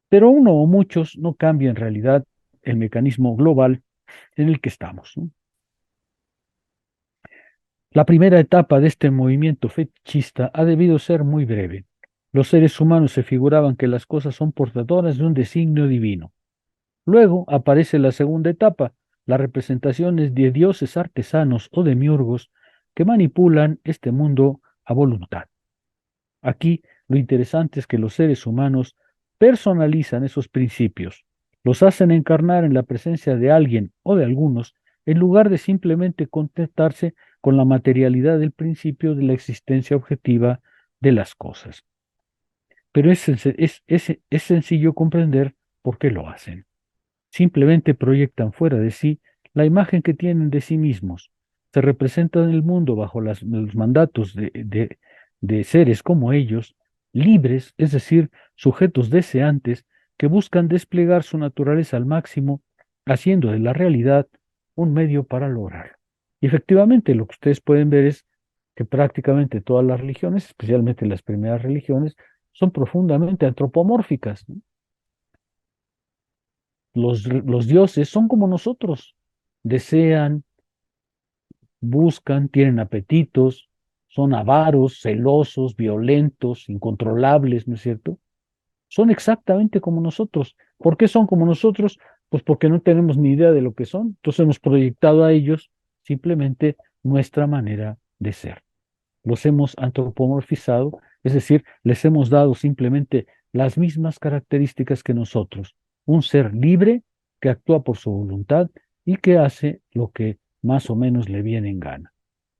pero uno o muchos no cambia en realidad el mecanismo global en el que estamos, ¿no? La primera etapa de este movimiento fetichista ha debido ser muy breve. Los seres humanos se figuraban que las cosas son portadoras de un designio divino. Luego aparece la segunda etapa, las representaciones de dioses artesanos o demiurgos que manipulan este mundo a voluntad. Aquí lo interesante es que los seres humanos personalizan esos principios, los hacen encarnar en la presencia de alguien o de algunos, en lugar de simplemente contentarse con la materialidad del principio de la existencia objetiva de las cosas. Pero es sencillo comprender por qué lo hacen. Simplemente proyectan fuera de sí la imagen que tienen de sí mismos. Se representan el mundo bajo los mandatos de seres como ellos, libres, es decir, sujetos deseantes, que buscan desplegar su naturaleza al máximo, haciendo de la realidad un medio para lograrlo. Y efectivamente, lo que ustedes pueden ver es que prácticamente todas las religiones, especialmente las primeras religiones, son profundamente antropomórficas, ¿no? Los dioses son como nosotros, desean, buscan, tienen apetitos, son avaros, celosos, violentos, incontrolables, ¿no es cierto? Son exactamente como nosotros. ¿Por qué son como nosotros? Pues porque no tenemos ni idea de lo que son. Entonces hemos proyectado a ellos simplemente nuestra manera de ser. Los hemos antropomorfizado, es decir, les hemos dado simplemente las mismas características que nosotros. Un ser libre que actúa por su voluntad y que hace lo que más o menos le viene en gana,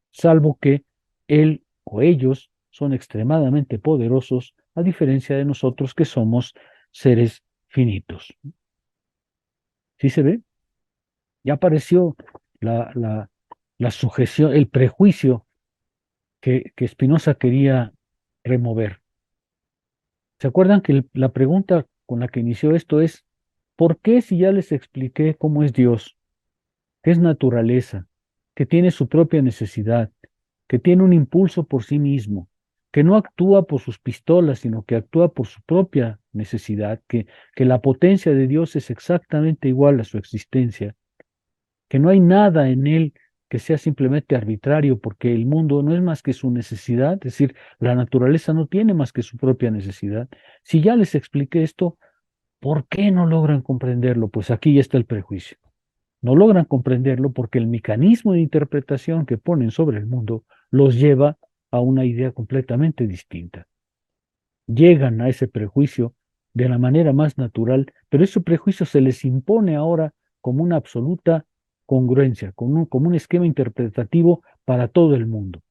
salvo que él o ellos son extremadamente poderosos, a diferencia de nosotros que somos seres finitos. ¿Sí se ve? Ya apareció la sujeción, el prejuicio que Spinoza quería remover. ¿Se acuerdan que la pregunta con la que inició esto es, ¿por qué si ya les expliqué cómo es Dios, que es naturaleza, que tiene su propia necesidad, que tiene un impulso por sí mismo, que no actúa por sus pistolas, sino que actúa por su propia necesidad, que la potencia de Dios es exactamente igual a su existencia, que no hay nada en él que sea simplemente arbitrario, porque el mundo no es más que su necesidad, es decir, la naturaleza no tiene más que su propia necesidad? Si ya les expliqué esto, ¿por qué no logran comprenderlo? Pues aquí ya está el prejuicio. No logran comprenderlo porque el mecanismo de interpretación que ponen sobre el mundo los lleva a una idea completamente distinta. Llegan a ese prejuicio de la manera más natural, pero ese prejuicio se les impone ahora como una absoluta congruencia, como un esquema interpretativo para todo el mundo.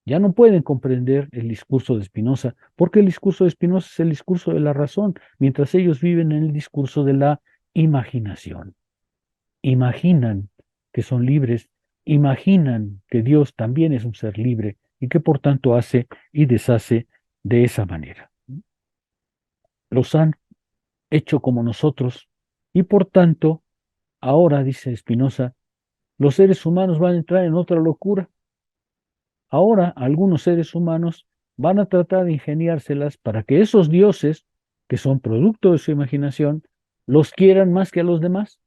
Ya no pueden comprender el discurso de Spinoza, porque el discurso de Spinoza es el discurso de la razón, mientras ellos viven en el discurso de la imaginación. Imaginan que son libres, imaginan que Dios también es un ser libre y que por tanto hace y deshace de esa manera. Los han hecho como nosotros y por tanto, ahora, dice Spinoza, los seres humanos van a entrar en otra locura. Ahora algunos seres humanos van a tratar de ingeniárselas para que esos dioses, que son producto de su imaginación, los quieran más que a los demás.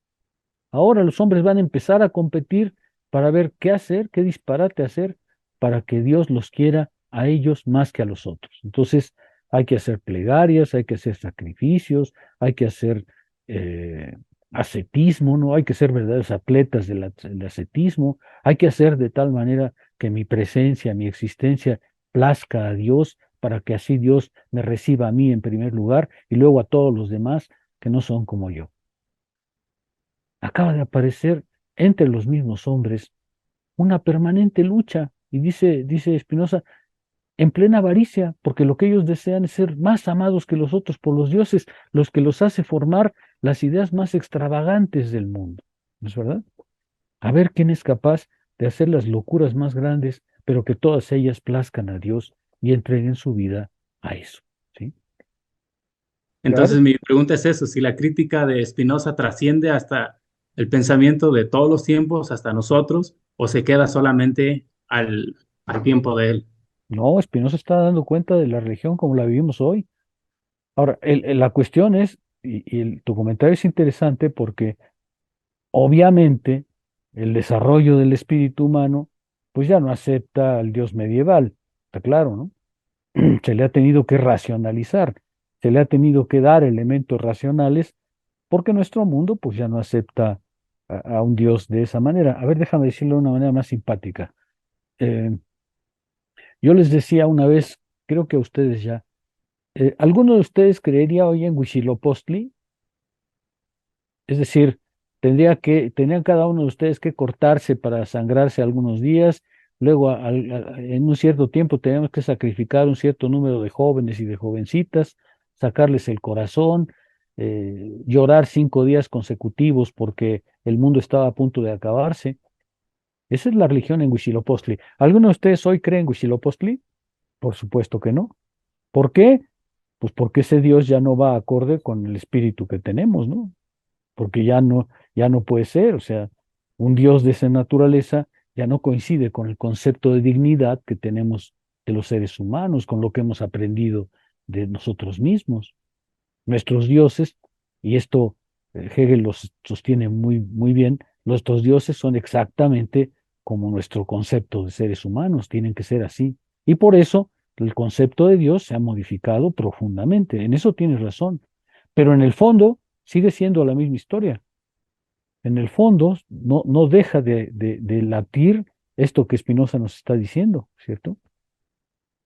Ahora los hombres van a empezar a competir para ver qué hacer, qué disparate hacer, para que Dios los quiera a ellos más que a los otros. Entonces hay que hacer plegarias, hay que hacer sacrificios, hay que hacer eh, ascetismo, ¿no? Hay que ser verdaderos atletas del ascetismo, hay que hacer de tal manera que mi presencia, mi existencia plazca a Dios, para que así Dios me reciba a mí en primer lugar y luego a todos los demás que no son como yo. Acaba de aparecer entre los mismos hombres una permanente lucha, y dice Spinoza, en plena avaricia, porque lo que ellos desean es ser más amados que los otros por los dioses, los que los hace formar las ideas más extravagantes del mundo. ¿No es verdad? A ver quién es capaz de hacer las locuras más grandes, pero que todas ellas plazcan a Dios y entreguen su vida a eso. ¿Sí? Entonces, Claro. mi pregunta es eso, si la crítica de Spinoza trasciende hasta el pensamiento de todos los tiempos, hasta nosotros, o se queda solamente al tiempo de él. No, Spinoza está dando cuenta de la religión como la vivimos hoy. Ahora, la cuestión es, tu comentario es interesante porque obviamente el desarrollo del espíritu humano, pues ya no acepta al Dios medieval, está claro, ¿no? Se le ha tenido que racionalizar, se le ha tenido que dar elementos racionales porque nuestro mundo, pues ya no acepta a un Dios de esa manera. A ver, déjame decirlo de una manera más simpática. Eh, yo les decía una vez, creo que a ustedes ya, ¿alguno de ustedes creería hoy en Huitzilopochtli? Es decir, tendrían cada uno de ustedes que cortarse para sangrarse algunos días, luego en un cierto tiempo tenemos que sacrificar un cierto número de jóvenes y de jovencitas, sacarles el corazón, llorar 5 días consecutivos porque el mundo estaba a punto de acabarse. Esa es la religión en Huitzilopochtli. ¿Alguno de ustedes hoy cree en Huitzilopochtli? Por supuesto que no. ¿Por qué? Pues porque ese Dios ya no va acorde con el espíritu que tenemos, ¿no? Porque ya no puede ser, o sea, un Dios de esa naturaleza ya no coincide con el concepto de dignidad que tenemos de los seres humanos, con lo que hemos aprendido de nosotros mismos. Nuestros dioses, y esto Hegel los sostiene muy, muy bien, nuestros dioses son exactamente como nuestro concepto de seres humanos, tienen que ser así. Y por eso el concepto de Dios se ha modificado profundamente, en eso tienes razón, pero en el fondo sigue siendo la misma historia. En el fondo no deja de latir esto que Spinoza nos está diciendo, ¿cierto?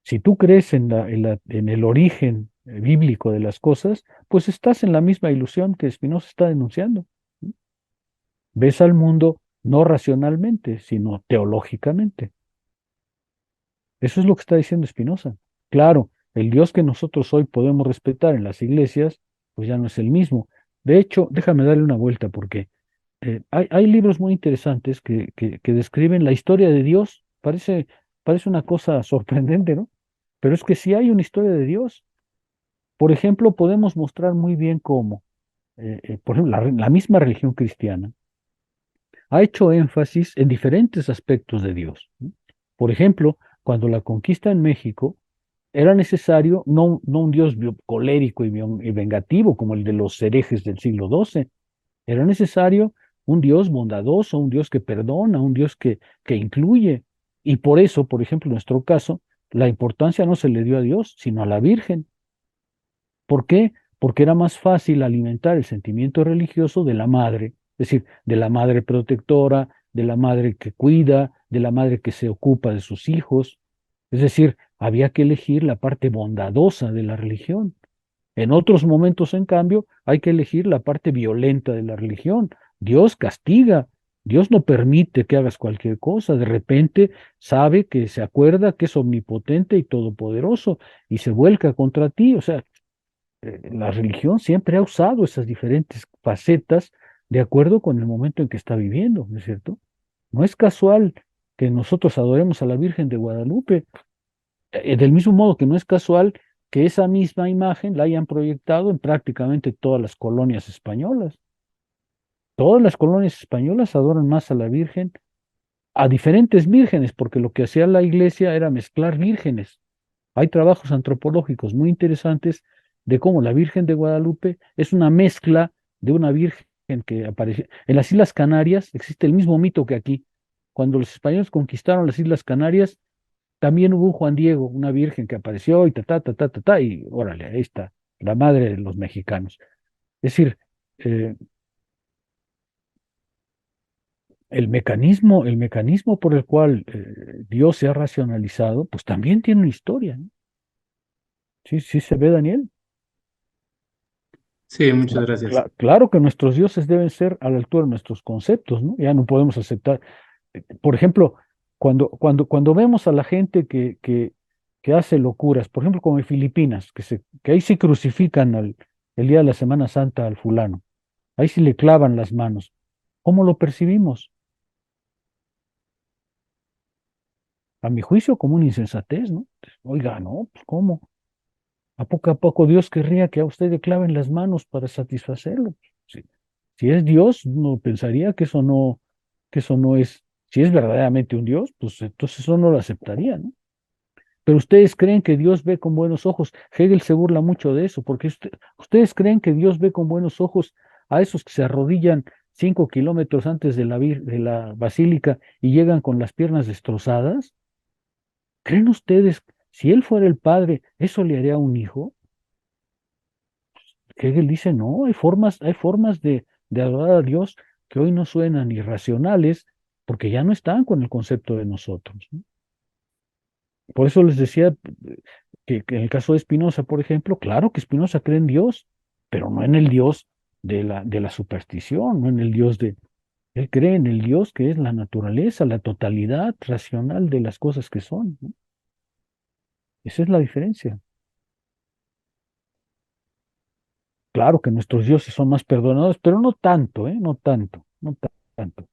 Si tú crees en el origen bíblico de las cosas, pues estás en la misma ilusión que Spinoza está denunciando. ¿Sí? Ves al mundo no racionalmente, sino teológicamente. Eso es lo que está diciendo Spinoza. Claro, el Dios que nosotros hoy podemos respetar en las iglesias, pues ya no es el mismo. De hecho, déjame darle una vuelta porque hay libros muy interesantes que describen la historia de Dios. Parece una cosa sorprendente, ¿no? Pero es que sí hay una historia de Dios. Por ejemplo, podemos mostrar muy bien cómo, por ejemplo, la misma religión cristiana ha hecho énfasis en diferentes aspectos de Dios, ¿no? Por ejemplo, cuando la conquista en México, era necesario no un Dios colérico y vengativo como el de los herejes del siglo XII. Era necesario un Dios bondadoso, un Dios que perdona, un Dios que incluye. Y por eso, por ejemplo, en nuestro caso, la importancia no se le dio a Dios, sino a la Virgen. ¿Por qué? Porque era más fácil alimentar el sentimiento religioso de la madre Es decir, de la madre protectora, de la madre que cuida, de la madre que se ocupa de sus hijos. Es decir, había que elegir la parte bondadosa de la religión. En otros momentos, en cambio, hay que elegir la parte violenta de la religión. Dios castiga, Dios no permite que hagas cualquier cosa. De repente sabe que se acuerda que es omnipotente y todopoderoso y se vuelca contra ti. O sea, la religión siempre ha usado esas diferentes facetas de acuerdo con el momento en que está viviendo, ¿no es cierto? No es casual que nosotros adoremos a la Virgen de Guadalupe, del mismo modo que no es casual que esa misma imagen la hayan proyectado en prácticamente todas las colonias españolas. Todas las colonias españolas adoran más a la Virgen, a diferentes vírgenes, porque lo que hacía la iglesia era mezclar vírgenes. Hay trabajos antropológicos muy interesantes de cómo la Virgen de Guadalupe es una mezcla de una virgen que apareció. En las Islas Canarias existe el mismo mito que aquí. Cuando los españoles conquistaron las Islas Canarias, también hubo un Juan Diego, una virgen que apareció y y órale, ahí está, la madre de los mexicanos. Es decir, eh, el mecanismo por el cual Dios se ha racionalizado, pues también tiene una historia, ¿no? Sí, sí se ve, Daniel. Sí, muchas gracias. Claro que nuestros dioses deben ser a la altura de nuestros conceptos, ¿no? Ya no podemos aceptar. Por ejemplo, cuando vemos a la gente que hace locuras, por ejemplo, como en Filipinas, que ahí sí crucifican el día de la Semana Santa al fulano, ahí sí le clavan las manos. ¿Cómo lo percibimos? A mi juicio, como una insensatez, ¿no? Oiga, no, pues ¿cómo? A poco Dios querría que a usted le claven las manos para satisfacerlo? Si, si es Dios, uno pensaría que eso no es, si es verdaderamente un Dios, pues entonces eso no lo aceptaría, ¿no? Pero ustedes creen que Dios ve con buenos ojos. Hegel se burla mucho de eso, porque ustedes creen que Dios ve con buenos ojos a esos que se arrodillan 5 kilómetros antes de de la basílica y llegan con las piernas destrozadas. ¿Creen ustedes, si él fuera el padre, eso le haría a un hijo? Hegel dice, no, hay formas de adorar a Dios que hoy no suenan irracionales porque ya no están con el concepto de nosotros, ¿no? Por eso les decía que en el caso de Spinoza, por ejemplo, claro que Spinoza cree en Dios, pero no en el Dios de la superstición, no en el Dios de... Él cree en el Dios que es la naturaleza, la totalidad racional de las cosas que son, ¿no? Esa es la diferencia. Claro que nuestros dioses son más perdonados, pero no tanto, ¿eh? No tanto, tanto.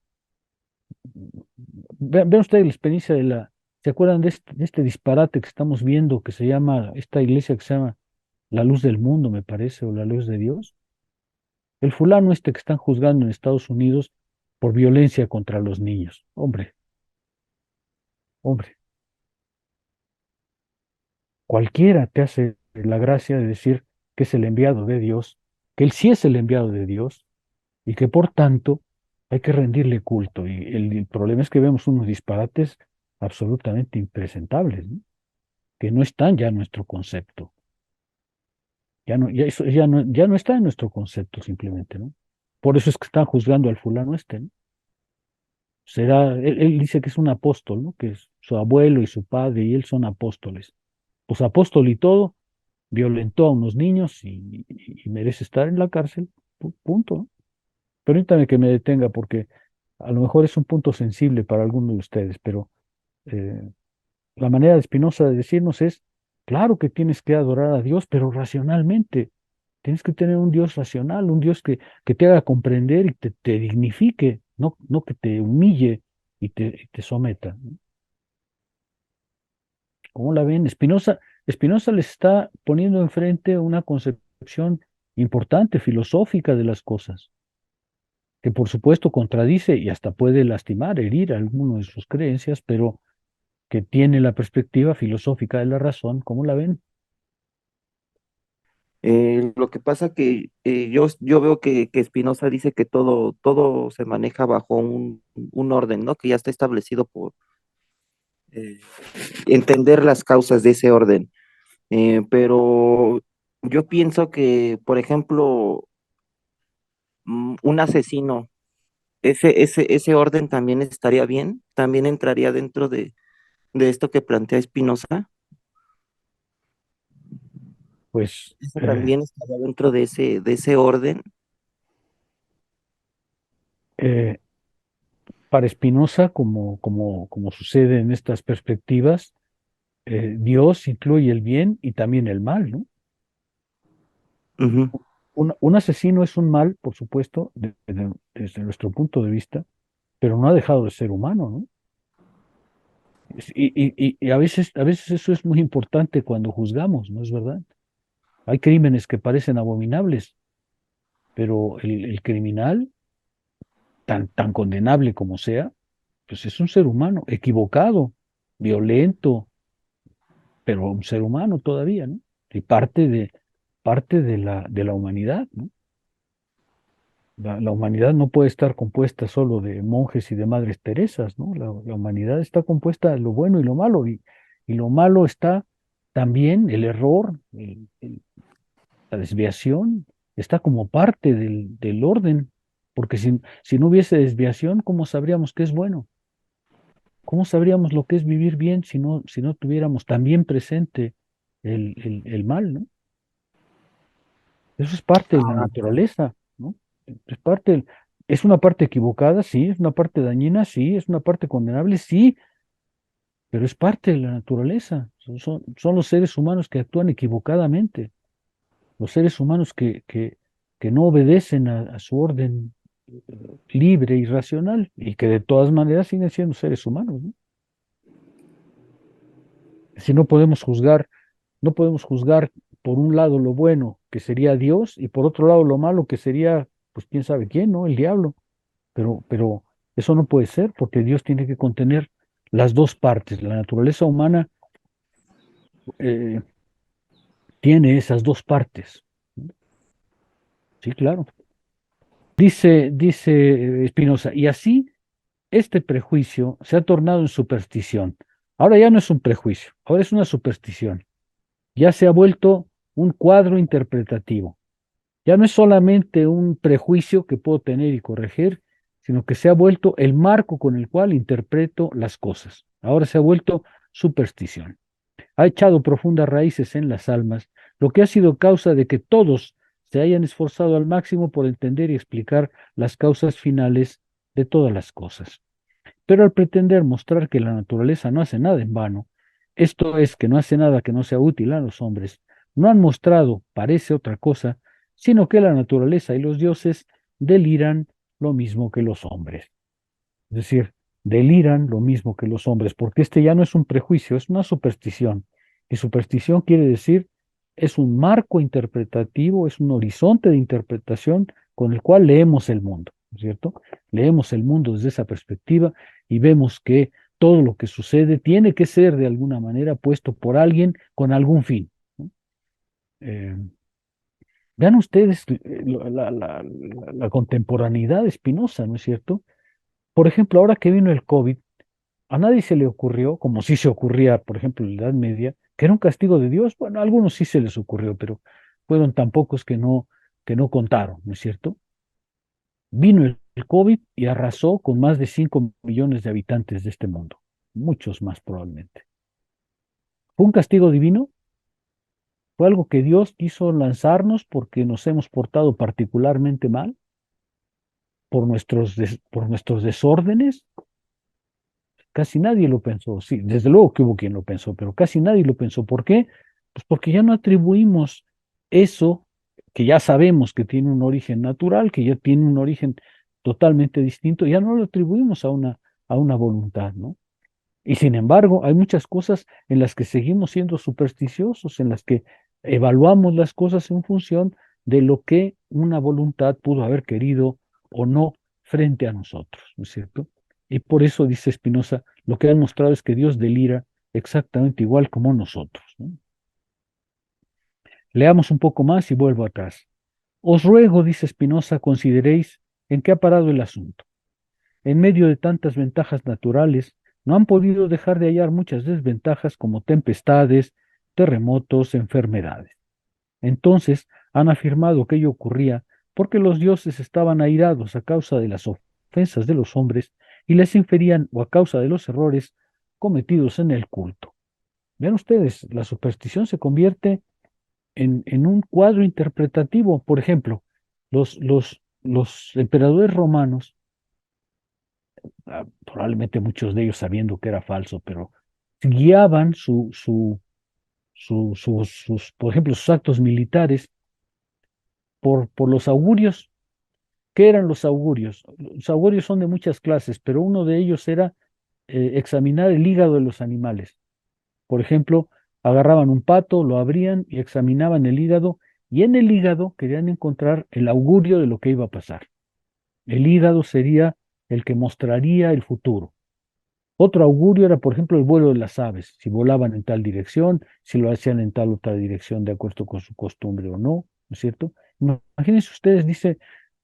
Vean ustedes la experiencia ¿se acuerdan de este disparate que estamos viendo que se llama, esta iglesia que se llama la luz del mundo, me parece, o la luz de Dios? El fulano este que están juzgando en Estados Unidos por violencia contra los niños. Hombre, hombre, cualquiera te hace la gracia de decir que es el enviado de Dios, que él sí es el enviado de Dios y que por tanto hay que rendirle culto. Y el problema es que vemos unos disparates absolutamente impresentables, ¿no? Que no están ya en nuestro concepto. Ya no, ya no está en nuestro concepto simplemente, ¿no? Por eso es que están juzgando al fulano este, ¿no? Él dice que es un apóstol, ¿no? Que su abuelo y su padre y él son apóstoles. Pues apóstol y todo, violentó a unos niños y merece estar en la cárcel, punto, ¿no? Permítame que me detenga porque a lo mejor es un punto sensible para algunos de ustedes, pero eh, la manera de Spinoza de decirnos es, claro que tienes que adorar a Dios, pero racionalmente. Tienes que tener un Dios racional, un Dios que te haga comprender y te dignifique, no que te humille y te someta, ¿no? ¿Cómo la ven? Spinoza les está poniendo enfrente una concepción importante, filosófica de las cosas, que por supuesto contradice y hasta puede lastimar, herir alguno de sus creencias, pero que tiene la perspectiva filosófica de la razón. ¿Cómo la ven? Lo que pasa que yo veo que Spinoza dice que todo se maneja bajo un orden, ¿no? Que ya está establecido por eh, entender las causas de ese orden. Pero yo pienso que, por ejemplo, un asesino ese orden también estaría bien, también entraría dentro de esto que plantea Spinoza. Pues Eso también estaría dentro de ese orden. eh, para Spinoza, como sucede en estas perspectivas, Dios incluye el bien y también el mal, ¿no? Ujú. Un asesino es un mal, por supuesto, desde nuestro punto de vista, pero no ha dejado de ser humano, ¿no? Y a veces eso es muy importante cuando juzgamos, ¿no es verdad? Hay crímenes que parecen abominables, pero el criminal, tan condenable como sea, pues es un ser humano, equivocado, violento, pero un ser humano todavía, ¿no? Y parte de la humanidad, ¿no? La humanidad no puede estar compuesta solo de monjes y de madres Teresas, ¿no? La humanidad está compuesta de lo bueno y lo malo, y lo malo está también el error, la desviación, está como parte del orden, porque si no hubiese desviación, ¿cómo sabríamos qué es bueno? ¿Cómo sabríamos lo que es vivir bien si no tuviéramos también presente el mal, ¿no? Eso es parte de la naturaleza, ¿no? Es parte, es una parte equivocada, sí, es una parte dañina, sí, es una parte condenable, sí, pero es parte de la naturaleza. Son los seres humanos que actúan equivocadamente, los seres humanos que no obedecen a su orden libre y racional y que de todas maneras siguen siendo seres humanos, ¿no? Si no podemos juzgar, no podemos juzgar por un lado lo bueno, que sería Dios, y por otro lado lo malo, que sería, pues quién sabe quién, ¿no? El diablo. Pero eso no puede ser porque Dios tiene que contener las dos partes. La naturaleza humana eh, tiene esas dos partes. Sí, claro. Dice Spinoza, y así este prejuicio se ha tornado en superstición. Ahora ya no es un prejuicio, ahora es una superstición. Ya se ha vuelto un cuadro interpretativo. Ya no es solamente un prejuicio que puedo tener y corregir, sino que se ha vuelto el marco con el cual interpreto las cosas. Ahora se ha vuelto superstición. Ha echado profundas raíces en las almas, lo que ha sido causa de que todos se hayan esforzado al máximo por entender y explicar las causas finales de todas las cosas. Pero al pretender mostrar que la naturaleza no hace nada en vano, esto es, que no hace nada que no sea útil a los hombres, no han mostrado, parece otra cosa, sino que la naturaleza y los dioses deliran lo mismo que los hombres. Es decir, deliran lo mismo que los hombres, porque este ya no es un prejuicio, es una superstición. Y superstición quiere decir, es un marco interpretativo, es un horizonte de interpretación con el cual leemos el mundo, ¿no es cierto? Leemos el mundo desde esa perspectiva y vemos que todo lo que sucede tiene que ser de alguna manera puesto por alguien con algún fin, ¿no? Eh, Vean ustedes la contemporaneidad de Spinoza, ¿no es cierto? Por ejemplo, ahora que vino el COVID, a nadie se le ocurrió, como sí se ocurría, por ejemplo, en la Edad Media, que era un castigo de Dios. Bueno, a algunos sí se les ocurrió, pero fueron tan pocos que no contaron, ¿no es cierto? Vino el COVID y arrasó con más de 5 millones de habitantes de este mundo, muchos más probablemente. ¿Fue un castigo divino? ¿Fue algo que Dios quiso lanzarnos porque nos hemos portado particularmente mal por nuestros desórdenes? Casi nadie lo pensó. Sí, desde luego que hubo quien lo pensó, pero casi nadie lo pensó. ¿Por qué? Pues porque ya no atribuimos eso que ya sabemos que tiene un origen natural, que ya tiene un origen totalmente distinto, ya no lo atribuimos a una voluntad, ¿no? Y sin embargo, hay muchas cosas en las que seguimos siendo supersticiosos, en las que evaluamos las cosas en función de lo que una voluntad pudo haber querido o no frente a nosotros, ¿no es cierto? Y por eso, dice Spinoza, lo que han mostrado es que Dios delira exactamente igual como nosotros, ¿no? Leamos un poco más y vuelvo atrás. Os ruego, dice Spinoza, consideréis en qué ha parado el asunto. En medio de tantas ventajas naturales, no han podido dejar de hallar muchas desventajas como tempestades, terremotos, enfermedades. Entonces han afirmado que ello ocurría porque los dioses estaban airados a causa de las ofensas de los hombres y les inferían o a causa de los errores cometidos en el culto. Vean ustedes, la superstición se convierte en un cuadro interpretativo. Por ejemplo, los emperadores romanos, probablemente muchos de ellos sabiendo que era falso, pero guiaban por ejemplo, sus actos militares por los augurios. ¿Qué eran los augurios? Los augurios son de muchas clases, pero uno de ellos era examinar el hígado de los animales. Por ejemplo, agarraban un pato, lo abrían y examinaban el hígado, y en el hígado querían encontrar el augurio de lo que iba a pasar. El hígado sería el que mostraría el futuro. Otro augurio era, por ejemplo, el vuelo de las aves, si volaban en tal dirección, si lo hacían en tal otra dirección de acuerdo con su costumbre o no, ¿no es cierto? Imagínense ustedes,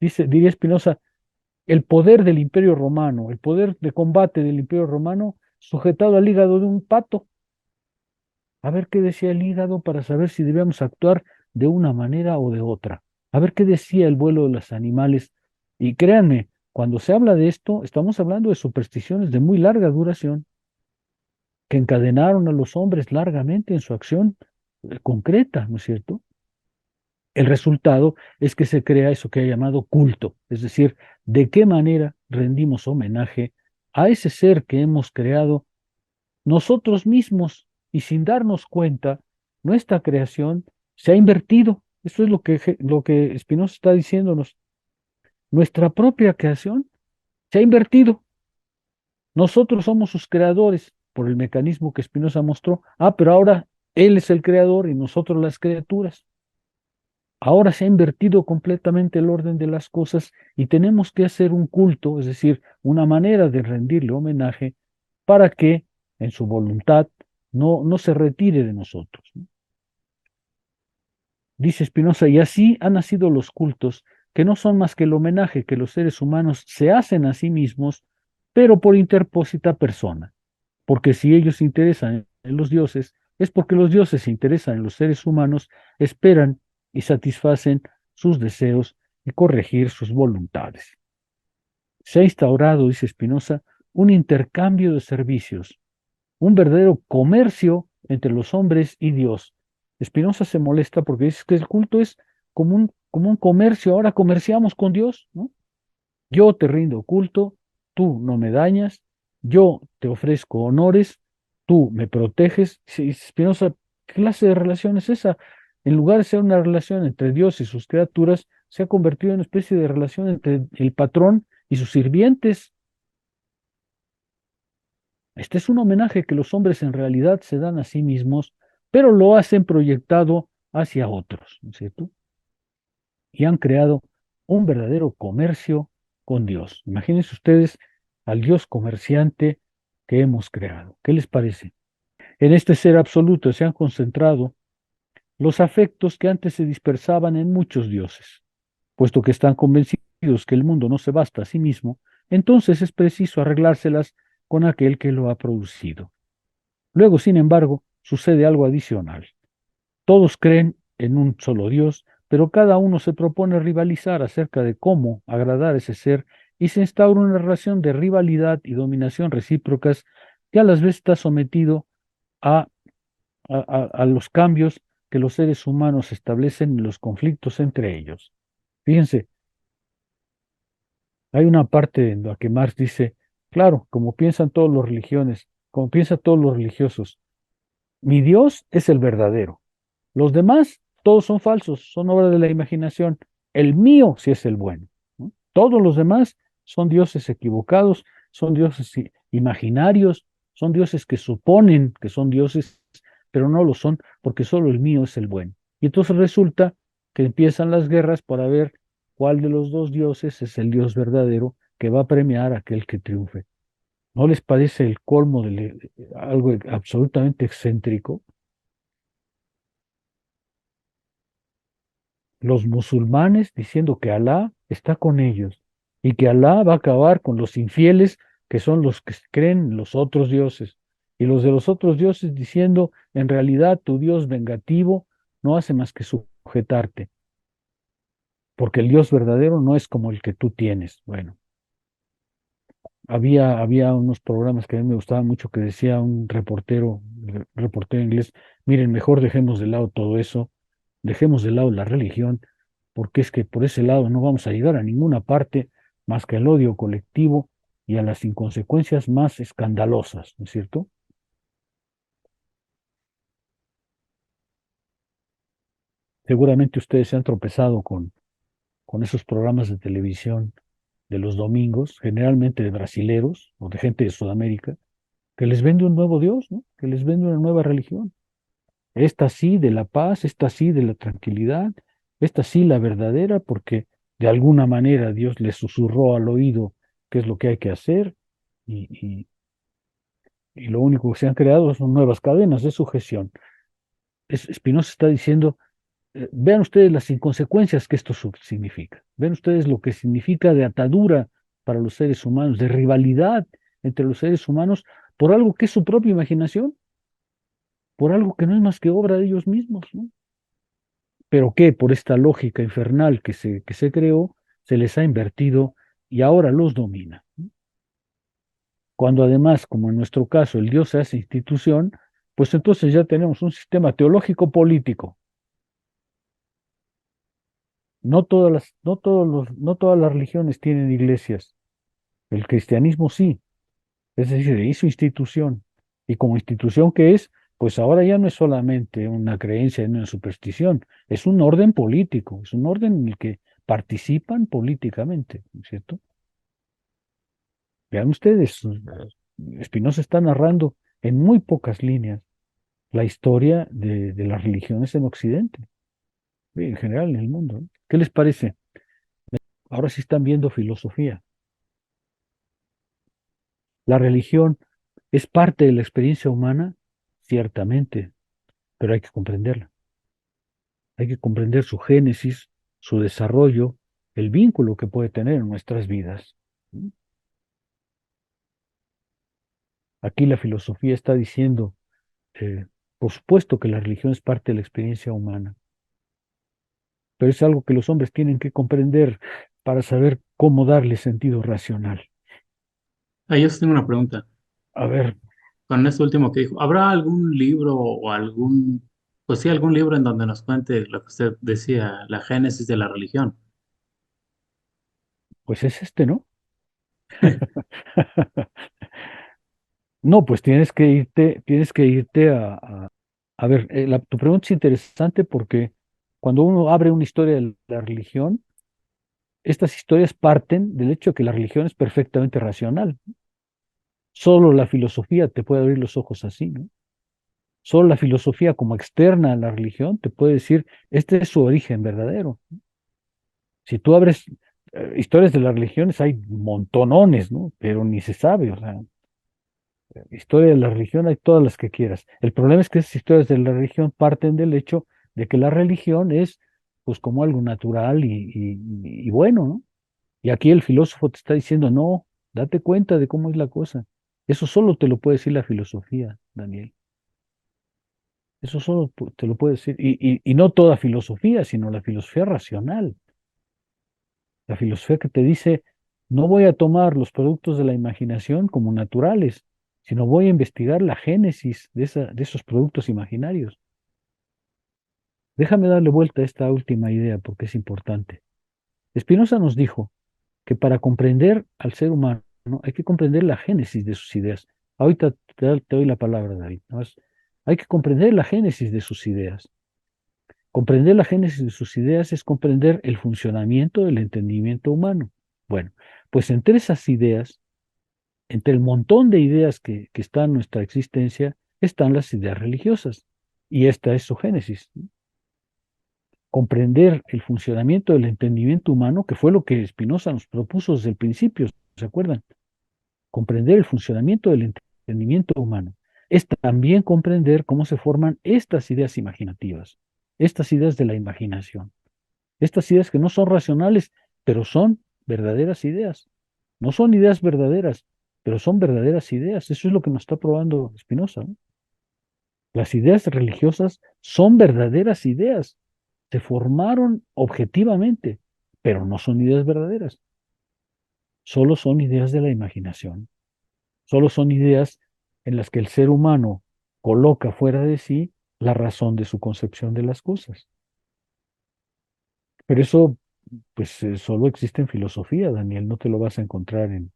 diría Spinoza, el poder del Imperio Romano, el poder de combate del Imperio Romano sujetado al hígado de un pato. A ver qué decía el hígado para saber si debíamos actuar de una manera o de otra. A ver qué decía el vuelo de los animales. Y créanme, cuando se habla de esto, estamos hablando de supersticiones de muy larga duración que encadenaron a los hombres largamente en su acción concreta, ¿no es cierto? El resultado es que se crea eso que ha llamado culto, es decir, de qué manera rendimos homenaje a ese ser que hemos creado nosotros mismos y sin darnos cuenta, nuestra creación se ha invertido. Eso es lo que Spinoza está diciéndonos. Nuestra propia creación se ha invertido. Nosotros somos sus creadores por el mecanismo que Spinoza mostró. Pero ahora él es el creador y nosotros las criaturas. Ahora se ha invertido completamente el orden de las cosas y tenemos que hacer un culto, es decir, una manera de rendirle homenaje para que en su voluntad no se retire de nosotros, ¿no? Dice Spinoza, y así han nacido los cultos, que no son más que el homenaje que los seres humanos se hacen a sí mismos, pero por interpósita persona. Porque si ellos se interesan en los dioses, es porque los dioses se interesan en los seres humanos, esperan y satisfacen sus deseos y corregir sus voluntades. Se ha instaurado, dice Spinoza, un intercambio de servicios, un verdadero comercio entre los hombres y Dios. Spinoza se molesta porque dice que el culto es como un comercio, ahora comerciamos con Dios, ¿no? Yo te rindo culto, tú no me dañas, yo te ofrezco honores, tú me proteges. Spinoza, ¿qué clase de relación es esa? En lugar de ser una relación entre Dios y sus criaturas, se ha convertido en una especie de relación entre el patrón y sus sirvientes. Este es un homenaje que los hombres en realidad se dan a sí mismos, pero lo hacen proyectado hacia otros, ¿no es cierto? Y han creado un verdadero comercio con Dios. Imagínense ustedes al Dios comerciante que hemos creado. ¿Qué les parece? En este ser absoluto se han concentrado los afectos que antes se dispersaban en muchos dioses. Puesto que están convencidos que el mundo no se basta a sí mismo, entonces es preciso arreglárselas con aquel que lo ha producido. Luego, sin embargo, sucede algo adicional. Todos creen en un solo Dios, pero cada uno se propone rivalizar acerca de cómo agradar a ese ser y se instaura una relación de rivalidad y dominación recíprocas que a las veces está sometido a, a los cambios que los seres humanos establecen en los conflictos entre ellos. Fíjense, hay una parte en la que Marx dice, claro, como piensan todas las religiones, como piensan todos los religiosos, mi Dios es el verdadero. Los demás, todos son falsos, son obra de la imaginación. El mío sí es el bueno, ¿no? Todos los demás son dioses equivocados, son dioses imaginarios, son dioses que suponen que son dioses, pero no lo son porque solo el mío es el bueno. Y entonces resulta que empiezan las guerras para ver cuál de los dos dioses es el Dios verdadero que va a premiar a aquel que triunfe. ¿No les parece el colmo de algo absolutamente excéntrico? Los musulmanes diciendo que Alá está con ellos y que Alá va a acabar con los infieles que son los que creen en los otros dioses. Y los de los otros dioses diciendo, en realidad tu Dios vengativo no hace más que sujetarte, porque el Dios verdadero no es como el que tú tienes. Bueno, había unos programas que a mí me gustaban mucho que decía un reportero inglés, miren, mejor dejemos de lado todo eso, dejemos de lado la religión, porque es que por ese lado no vamos a llegar a ninguna parte más que al odio colectivo y a las inconsecuencias más escandalosas, ¿no es cierto? Seguramente ustedes se han tropezado con esos programas de televisión de los domingos, generalmente de brasileros o de gente de Sudamérica, que les vende un nuevo Dios, ¿no? Que les vende una nueva religión. Esta sí de la paz, esta sí de la tranquilidad, esta sí la verdadera, porque de alguna manera Dios les susurró al oído qué es lo que hay que hacer y, y- y lo único que se han creado son nuevas cadenas de sujeción. Spinoza está diciendo, vean ustedes las inconsecuencias que esto significa, vean ustedes lo que significa de atadura para los seres humanos, de rivalidad entre los seres humanos por algo que es su propia imaginación, por algo que no es más que obra de ellos mismos, ¿no? Pero que por esta lógica infernal que se creó, se les ha invertido y ahora los domina, ¿no? Cuando además, como en nuestro caso, el Dios se hace institución, pues entonces ya tenemos un sistema teológico político. No todas las religiones tienen iglesias. El cristianismo sí, es decir, hizo institución. Y como institución que es, pues ahora ya no es solamente una creencia en una superstición, es un orden político, es un orden en el que participan políticamente, ¿no es cierto? Vean ustedes, Spinoza está narrando en muy pocas líneas la historia de las religiones en Occidente, en general en el mundo, ¿no? ¿Qué les parece? Ahora sí están viendo filosofía. La religión es parte de la experiencia humana, ciertamente, pero hay que comprenderla. Hay que comprender su génesis, su desarrollo, el vínculo que puede tener en nuestras vidas. Aquí la filosofía está diciendo, eh, por supuesto que la religión es parte de la experiencia humana, pero es algo que los hombres tienen que comprender para saber cómo darle sentido racional. Yo sí tengo una pregunta. A ver, Con esto último que dijo, ¿habrá algún libro o pues sí, algún libro en donde nos cuente lo que usted decía, la génesis de la religión? pues es este, ¿no? No, pues tienes que irte a ver, tu pregunta es interesante porque cuando uno abre una historia de la religión, estas historias parten del hecho de que la religión es perfectamente racional. Solo la filosofía te puede abrir los ojos así, ¿no? Solo la filosofía como externa a la religión te puede decir, este es su origen verdadero. Si tú abres historias de las religiones, hay montonones, ¿no? Pero ni se sabe, o sea, historia de la religión hay todas las que quieras. El problema es que esas historias de la religión parten del hecho de que la religión es, pues, como algo natural y bueno, ¿no? Y aquí el filósofo te está diciendo, no, date cuenta de cómo es la cosa. Eso solo te lo puede decir la filosofía, Daniel. Eso solo te lo puede decir. Y no toda filosofía, sino la filosofía racional. La filosofía que te dice, no voy a tomar los productos de la imaginación como naturales, sino voy a investigar la génesis de esos productos imaginarios. Déjame darle vuelta a esta última idea porque es importante. Spinoza nos dijo que para comprender al ser humano hay que comprender la génesis de sus ideas. Ahorita te doy la palabra, David. ¿No? Hay que comprender la génesis de sus ideas. Comprender la génesis de sus ideas es comprender el funcionamiento del entendimiento humano. Bueno, pues entre esas ideas, entre el montón de ideas que está en nuestra existencia, están las ideas religiosas. Y esta es su génesis, ¿no? Comprender el funcionamiento del entendimiento humano, que fue lo que Spinoza nos propuso desde el principio, ¿se acuerdan? Comprender el funcionamiento del entendimiento humano es también comprender cómo se forman estas ideas imaginativas, estas ideas de la imaginación, estas ideas que no son racionales, pero son verdaderas ideas. No son ideas verdaderas, pero son verdaderas ideas. Eso es lo que nos está probando Spinoza, ¿no? Las ideas religiosas son verdaderas ideas. Se formaron objetivamente, pero no son ideas verdaderas. solo son ideas de la imaginación, solo son ideas en las que el ser humano coloca fuera de sí la razón de su concepción de las cosas. Pero eso, pues, solo existe en filosofía, Daniel, no te lo vas a encontrar en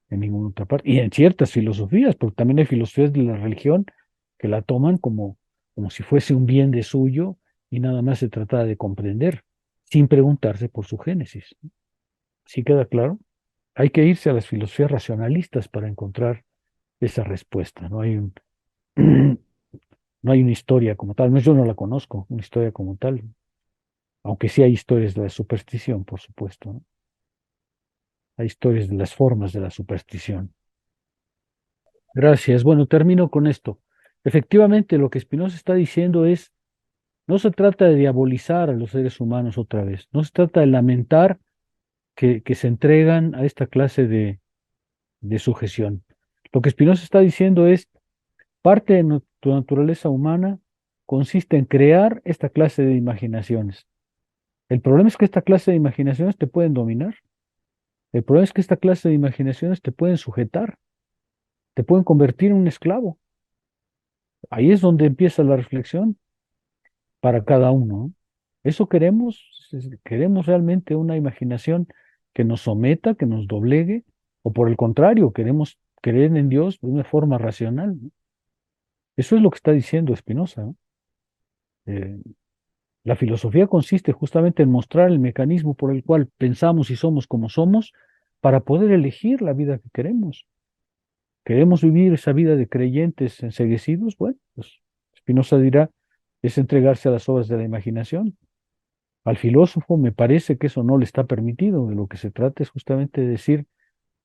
ninguna otra parte. Y en ciertas filosofías, porque también hay filosofías de la religión que la toman como si fuese un bien de suyo y nada más se trata de comprender, sin preguntarse por su génesis. ¿Sí queda claro? Hay que irse a las filosofías racionalistas para encontrar esa respuesta. No hay no hay una historia como tal. No, yo no la conozco, una historia como tal. Aunque sí hay historias de la superstición, por supuesto, ¿no? Hay historias de las formas de la superstición. Gracias. Bueno, termino con esto. Efectivamente, lo que Spinoza está diciendo es, no se trata de diabolizar a los seres humanos otra vez, no se trata de lamentar que se entregan a esta clase de sujeción. Lo que Spinoza está diciendo es, parte de tu naturaleza humana consiste en crear esta clase de imaginaciones. El problema es que esta clase de imaginaciones te pueden dominar. El problema es que esta clase de imaginaciones te pueden sujetar, te pueden convertir en un esclavo. Ahí es donde empieza la reflexión para cada uno, ¿no? ¿Eso queremos? ¿Queremos realmente una imaginación que nos someta, que nos doblegue? ¿O por el contrario, queremos creer en Dios de una forma racional, ¿no? Eso es lo que está diciendo Spinoza, ¿no? Eh, la filosofía consiste justamente en mostrar el mecanismo por el cual pensamos y somos como somos para poder elegir la vida que queremos. ¿Queremos vivir esa vida de creyentes enceguecidos? Bueno, pues Spinoza dirá, es entregarse a las obras de la imaginación. Al filósofo me parece que eso no le está permitido. De lo que se trata es justamente de decir,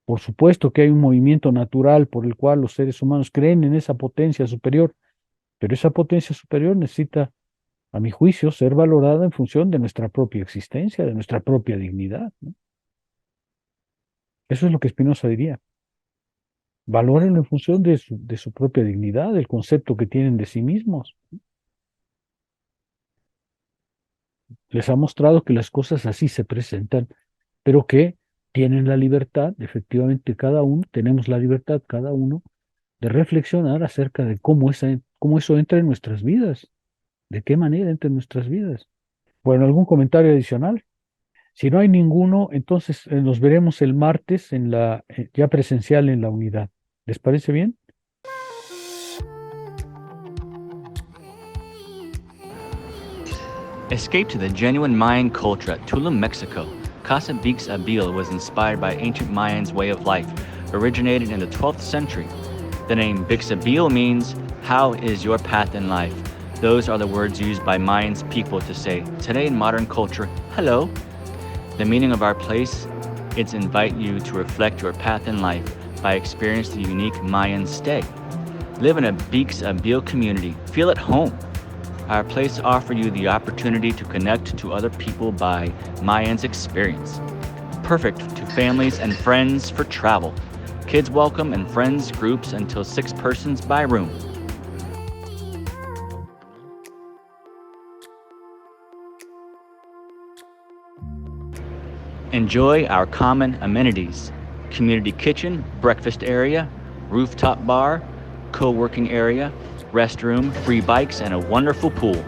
por supuesto que hay un movimiento natural por el cual los seres humanos creen en esa potencia superior, pero esa potencia superior necesita, a mi juicio, ser valorada en función de nuestra propia existencia, de nuestra propia dignidad, ¿no? Eso es lo que Spinoza diría. Valórenlo en función de su propia dignidad, del concepto que tienen de sí mismos. Les ha mostrado que las cosas así se presentan, pero que tienen la libertad, efectivamente cada uno, tenemos la libertad cada uno de reflexionar acerca de cómo eso entra en nuestras vidas, de qué manera entra en nuestras vidas. Bueno, ¿algún comentario adicional? Si no hay ninguno, entonces nos veremos el martes en ya presencial en la unidad. ¿Les parece bien? Escape to the genuine Mayan culture at Tulum, Mexico. Casa Bix Abil was inspired by ancient Mayans' way of life, originated in the 12th century. The name Bixabil means, how is your path in life? Those are the words used by Mayans people to say, today in modern culture, hello. The meaning of our place is invite you to reflect your path in life by experiencing the unique Mayan stay. Live in a Bixabil community, feel at home. Our place offers you the opportunity to connect to other people by Mayans experience. Perfect to families and friends for travel. Kids welcome and friends groups until 6 persons by room. Enjoy our common amenities: community kitchen, breakfast area, rooftop bar, co-working area, restroom, free bikes, and a wonderful pool.